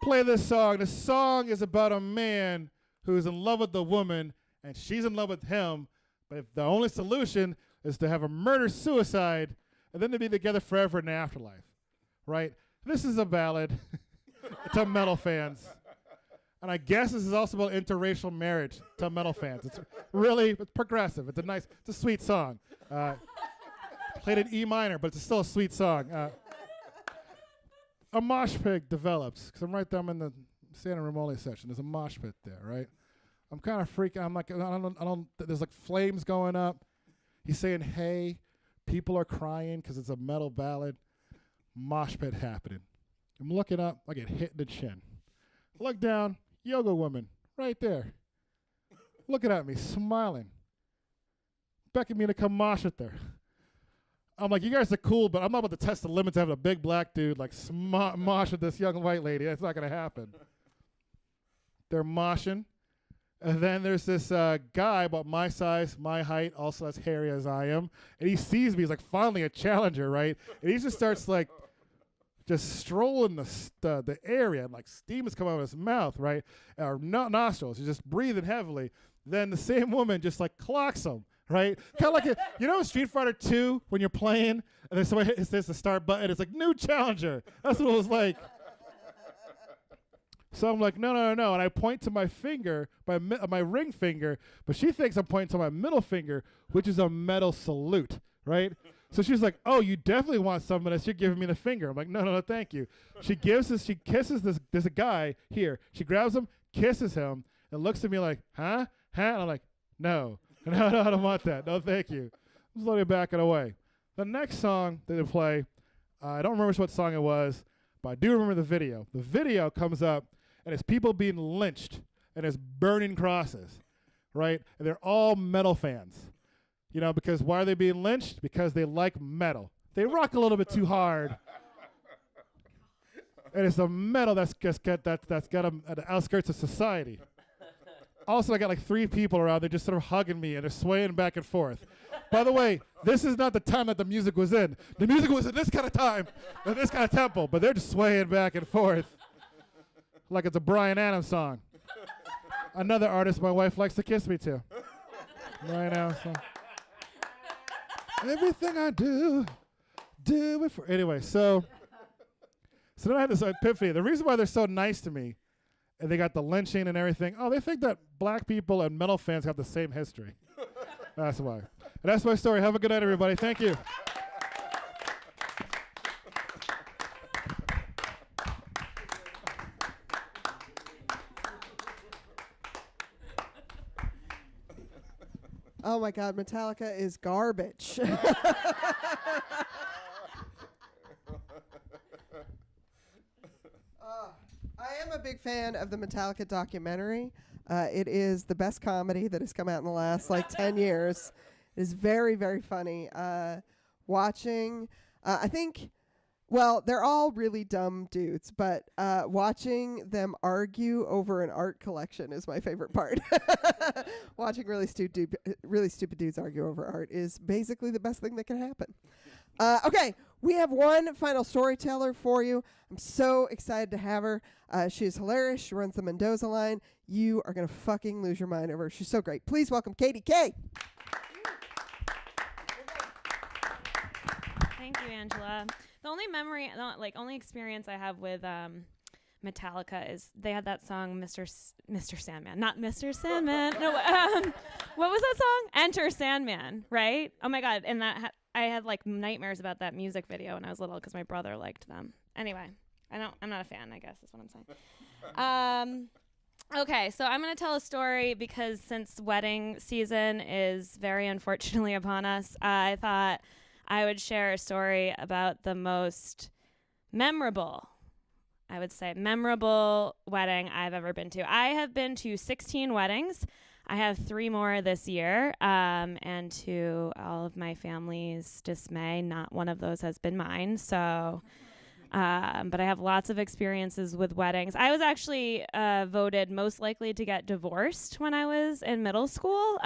Play this song. The song is about a man who's in love with the woman, and she's in love with him. But if the only solution is to have a murder-suicide, and then to be together forever in the afterlife, right? This is a ballad to metal fans. And I guess this is also about interracial marriage to metal fans. It's progressive. It's a sweet song. Played in E minor, but it's still a sweet song. A mosh pit develops, because I'm right there, I'm in the standing room only section. There's a mosh pit there, right? I'm kind of freaking, I'm like, I don't, there's like flames going up. He's saying, hey, people are crying because it's a metal ballad. Mosh pit happening. I'm looking up, I get hit in the chin. Look down. Yoga woman, right there. Looking at me, smiling. Beckoning me to come mosh with her. I'm like, you guys are cool, but I'm not about to test the limits of having a big black dude like mosh with this young white lady. That's not going to happen. They're moshing. And then there's this guy about my size, my height, also as hairy as I am. And he sees me. He's like finally a challenger, right? And he just starts like just strolling the area, and like steam is coming out of his mouth, right? Or nostrils. He's just breathing heavily. Then the same woman just like clocks him, right? Kind of like, Street Fighter 2 when you're playing and then somebody hits the start button, it's like, new challenger. That's what it was like. So I'm like, no. And I point to my finger, my ring finger, but she thinks I'm pointing to my middle finger, which is a metal salute, right? So she's like, oh, you definitely want some of this. You're giving me the finger. I'm like, no, thank you. She kisses this guy here. She grabs him, kisses him, and looks at me like, huh? And I'm like, no, I don't want that. No, thank you. I'm slowly backing away. The next song that they play, I don't remember what song it was, but I do remember the video. The video comes up, and it's people being lynched, and it's burning crosses, right? And they're all metal fans. Because why are they being lynched? Because they like metal. They rock a little bit too hard. And it's the metal that's got them at the outskirts of society. Also, I got like 3 people around. They're just sort of hugging me, and they're swaying back and forth. By the way, this is not the time that the music was in. The music was in this kind of time, and this kind of tempo, but they're just swaying back and forth like it's a Bryan Adams song. Another artist my wife likes to kiss me to. Bryan Adams song. Everything I do it for. Anyway, so then I had this epiphany. The reason why they're so nice to me, and they got the lynching and everything, they think that black people and metal fans have the same history. That's why. And that's my story. Have a good night, everybody. Thank you. Oh my God, Metallica is garbage. I am a big fan of the Metallica documentary. It is the best comedy that has come out in the last 10 years. It is very, very funny. Watching, I think, they're all really dumb dudes, but watching them argue over an art collection is my favorite part. Watching really stupid dudes argue over art is basically the best thing that can happen. Okay, we have one final storyteller for you. I'm so excited to have her. She is hilarious. She runs the Mendoza line. You are going to fucking lose your mind over her. She's so great. Please welcome Katie K. Thank you, Angela. The only experience I have with Metallica is they had that song, Mr. Sandman. Not Mr. Sandman. No, what was that song? Enter Sandman, right? Oh my God. And I had nightmares about that music video when I was little because my brother liked them. Anyway, I'm not a fan, I guess is what I'm saying. Okay, so I'm going to tell a story because since wedding season is very unfortunately upon us, I thought I would share a story about the most memorable wedding I've ever been to. I have been to 16 weddings. I have 3 more this year, and to all of my family's dismay, not one of those has been mine. So, but I have lots of experiences with weddings. I was actually voted most likely to get divorced when I was in middle school.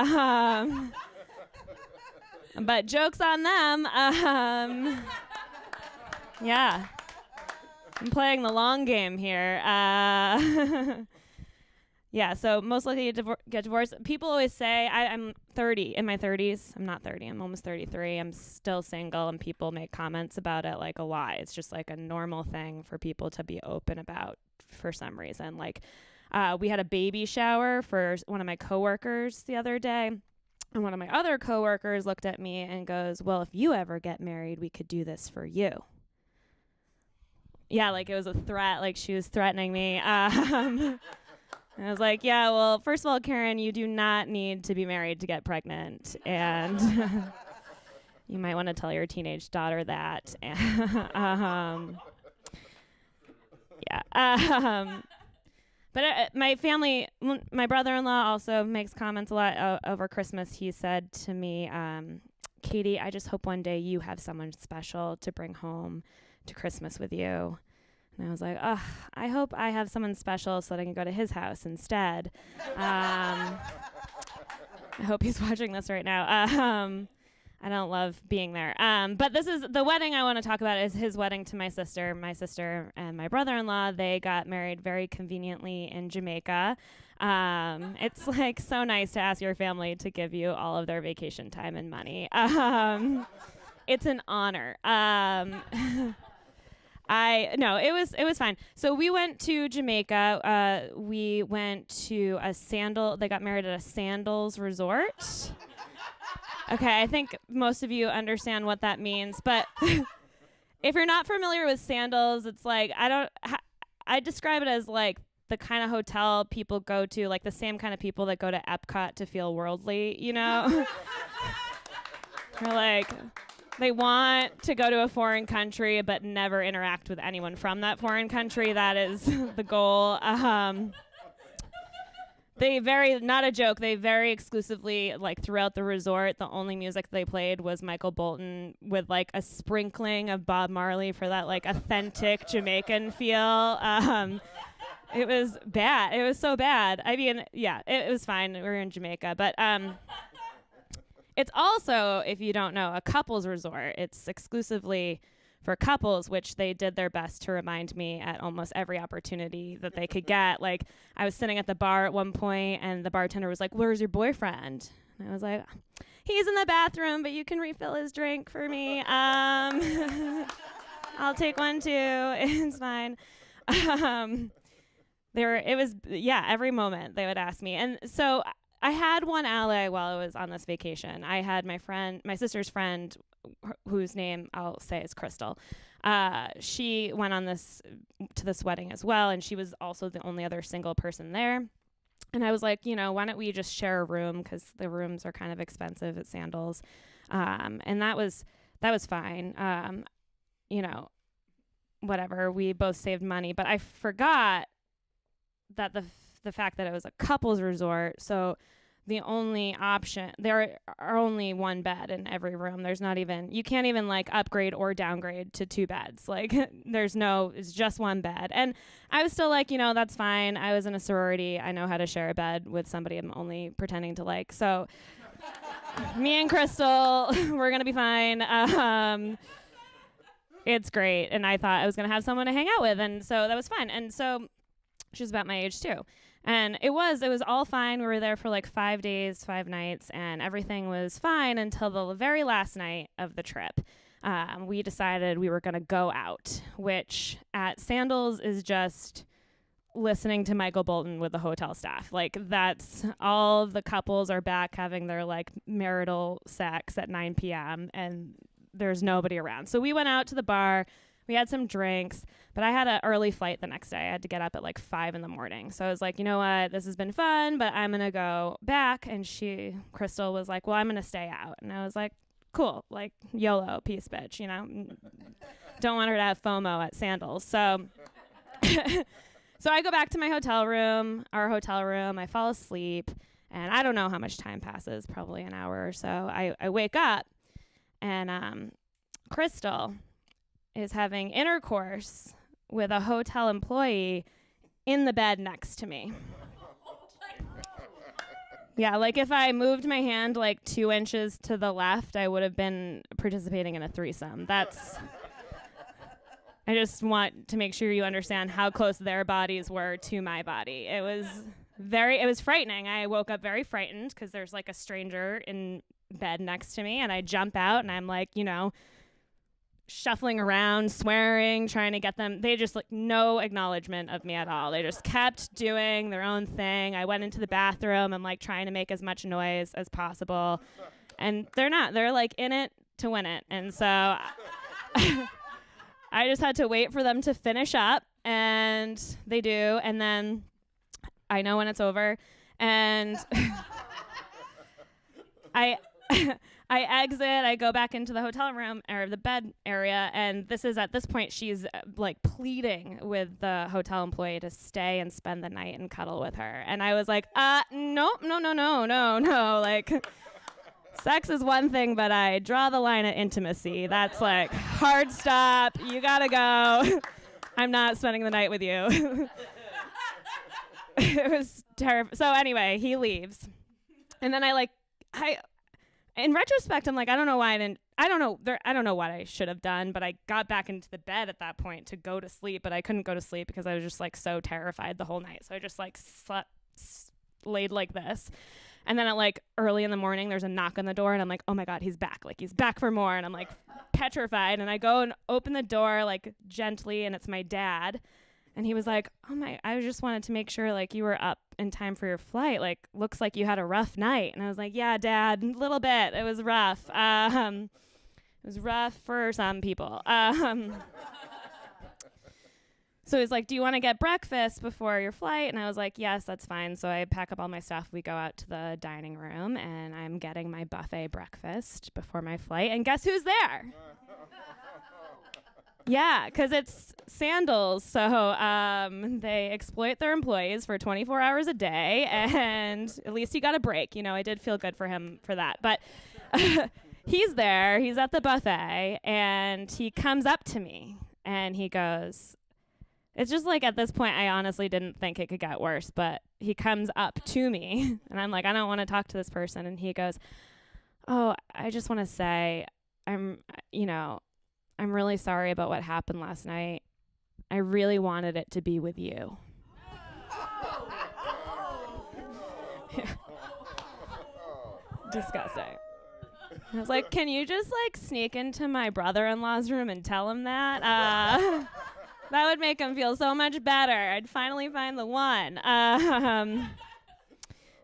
But joke's on them. Yeah. I'm playing the long game here. Yeah, so most likely to get divorced. People always say, I'm 30, in my 30s. I'm not 30, I'm almost 33. I'm still single, and people make comments about it like a lot. It's just a normal thing for people to be open about for some reason. We had a baby shower for one of my coworkers the other day. And one of my other coworkers looked at me and goes, well, if you ever get married, we could do this for you. Yeah, it was a threat, she was threatening me. And I was like, yeah, well, first of all, Karen, you do not need to be married to get pregnant. And you might want to tell your teenage daughter that. Yeah. But my family, my brother-in-law also makes comments a lot over Christmas. He said to me, Katie, I just hope one day you have someone special to bring home to Christmas with you. And I was like, I hope I have someone special so that I can go to his house instead. I hope he's watching this right now. I don't love being there. But this is the wedding I want to talk about is his wedding to my sister. My sister and my brother-in-law, they got married very conveniently in Jamaica. It's like so nice to ask your family to give you all of their vacation time and money. It's an honor. It was fine. So we went to Jamaica. We went to they got married at a sandals resort. Okay, I think most of you understand what that means, but if you're not familiar with sandals, it's like, I describe it as like the kind of hotel people go to, like the same kind of people that go to Epcot to feel worldly, you know? They're like, they want to go to a foreign country but never interact with anyone from that foreign country. That is the goal. Not a joke, they very exclusively, like throughout the resort, the only music they played was Michael Bolton with like a sprinkling of Bob Marley for that like authentic Jamaican feel. It was bad. It was so bad. I mean, yeah, it was fine. We were in Jamaica, but it's also, if you don't know, a couples resort. It's exclusively for couples, which they did their best to remind me at almost every opportunity that they could get. Like, I was sitting at the bar at one point, and the bartender was like, "Where's your boyfriend?" And I was like, "He's in the bathroom, but you can refill his drink for me. I'll take one too. It's fine." Every moment they would ask me. And so I had one ally while I was on this vacation. I had my sister's friend, whose name I'll say is Crystal. She went to this wedding as well, and she was also the only other single person there. And I was like, why don't we just share a room, because the rooms are kind of expensive at Sandals. And that was fine. Whatever. We both saved money, but I forgot that the fact that it was a couples resort, so the only option, there are only one bed in every room. You can't even like upgrade or downgrade to 2 beds. Like it's just one bed. And I was still like, that's fine. I was in a sorority. I know how to share a bed with somebody I'm only pretending to like. So me and Crystal, we're going to be fine. It's great. And I thought I was going to have someone to hang out with. And so that was fine. And so she was about my age too. And it was all fine. We were there for like 5 days, 5 nights, and everything was fine until the very last night of the trip. We decided we were going to go out, which at Sandals is just listening to Michael Bolton with the hotel staff. Like, that's all of the couples are back having their like marital sex at 9 p.m. and there's nobody around. So we went out to the bar. We had some drinks, but I had an early flight the next day. I had to get up at like 5 a.m. So I was like, you know what? This has been fun, but I'm going to go back. And Crystal was like, well, I'm going to stay out. And I was like, cool. Like, YOLO, peace, bitch, Don't want her to have FOMO at Sandals. So so I go back to our hotel room. I fall asleep, and I don't know how much time passes, probably an hour or so. I wake up, and Crystal is having intercourse with a hotel employee in the bed next to me. Yeah, like if I moved my hand like 2 inches to the left, I would have been participating in a threesome. I just want to make sure you understand how close their bodies were to my body. It was frightening. I woke up very frightened because there's like a stranger in bed next to me, and I jump out and I'm like, shuffling around, swearing, trying to get them. They just like no acknowledgement of me at all. They just kept doing their own thing. I went into the bathroom. I'm like trying to make as much noise as possible. And they're not. They're like in it to win it. And so I just had to wait for them to finish up, and they do. And then I know when it's over. And I exit, I go back into the hotel room or the bed area, and at this point she's like pleading with the hotel employee to stay and spend the night and cuddle with her. And I was like, no. Like, sex is one thing, but I draw the line at intimacy. That's like hard stop. You gotta go. I'm not spending the night with you. It was terrible. So anyway, he leaves. And then in retrospect, I'm like, I don't know what I should have done, but I got back into the bed at that point to go to sleep, but I couldn't go to sleep because I was just like so terrified the whole night. So I just like laid like this. And then at like early in the morning, there's a knock on the door and I'm like, oh my God, he's back. Like he's back for more. And I'm like petrified. And I go and open the door like gently and it's my dad. And he was like, I just wanted to make sure like you were up in time for your flight. Like looks like you had a rough night. And I was like, yeah, Dad, a little bit. It was rough. It was rough for some people. So he's like, do you want to get breakfast before your flight? And I was like, yes, that's fine. So I pack up all my stuff. We go out to the dining room, and I'm getting my buffet breakfast before my flight. And guess who's there? Yeah, because it's Sandals. So they exploit their employees for 24 hours a day, and at least he got a break. You know, I did feel good for him for that. But he's there. He's at the buffet, and he comes up to me, and he goes... It's just like at this point, I honestly didn't think it could get worse, but he comes up to me and I'm like, I don't want to talk to this person. And he goes, oh, I just want to say I'm really sorry about what happened last night. I really wanted it to be with you. Disgusting. I was like, can you just like sneak into my brother-in-law's room and tell him that? That would make him feel so much better. I'd finally find the one. No,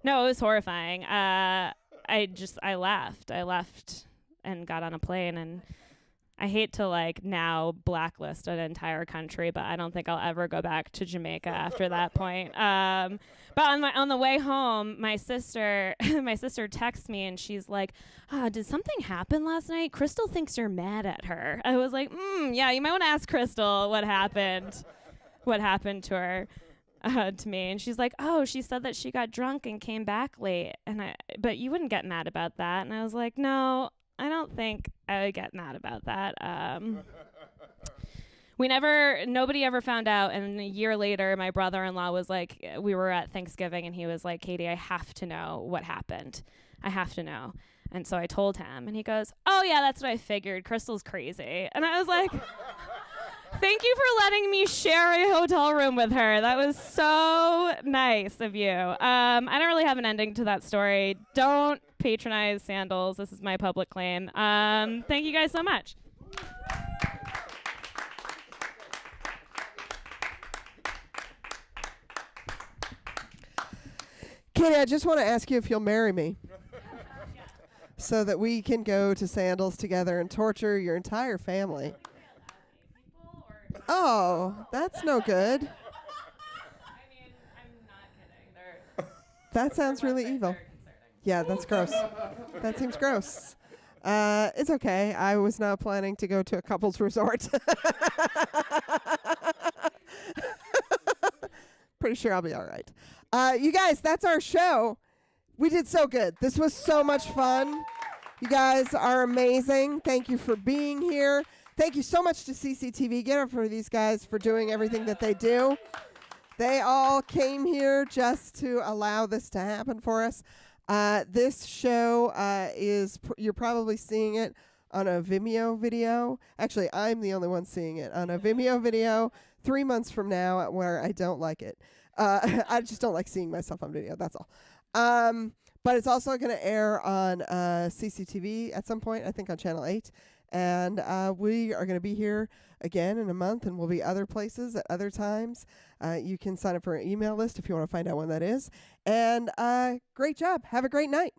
it was horrifying. I left. I left and got on a plane, and I hate to like now blacklist an entire country, but I don't think I'll ever go back to Jamaica after that point. But on the way home, my sister texts me and she's like, did something happen last night? Crystal thinks you're mad at her. I was like, yeah, you might want to ask Crystal what happened to her, to me. And she's like, oh, she said that she got drunk and came back late. But you wouldn't get mad about that. And I was like, no, I don't think I would get mad about that. Nobody ever found out. And a year later, my brother-in-law was like, we were at Thanksgiving and he was like, Katie, I have to know what happened. I have to know. And so I told him and he goes, oh yeah, that's what I figured. Crystal's crazy. And I was like, thank you for letting me share a hotel room with her. That was so nice of you. I don't really have an ending to that story. Don't patronize Sandals. This is my public claim. Thank you guys so much. Katie, I just want to ask you if you'll marry me so that we can go to Sandals together and torture your entire family. Oh, that's no good. I mean, I'm not kidding. That sounds really evil. Yeah, that's gross. That seems gross. It's okay. I was not planning to go to a couples resort. Pretty sure I'll be all right. You guys, that's our show. We did so good. This was so much fun. You guys are amazing. Thank you for being here. Thank you so much to CCTV. Get up for these guys for doing everything that they do. They all came here just to allow this to happen for us. This show you're probably seeing it on a Vimeo video. Actually, I'm the only one seeing it on a Vimeo video 3 months from now where I don't like it. I just don't like seeing myself on video. That's all. But it's also going to air on CCTV at some point, I think on Channel 8. And we are going to be here again in a month, and we'll be other places at other times. You can sign up for an email list if you want to find out when that is. And great job. Have a great night.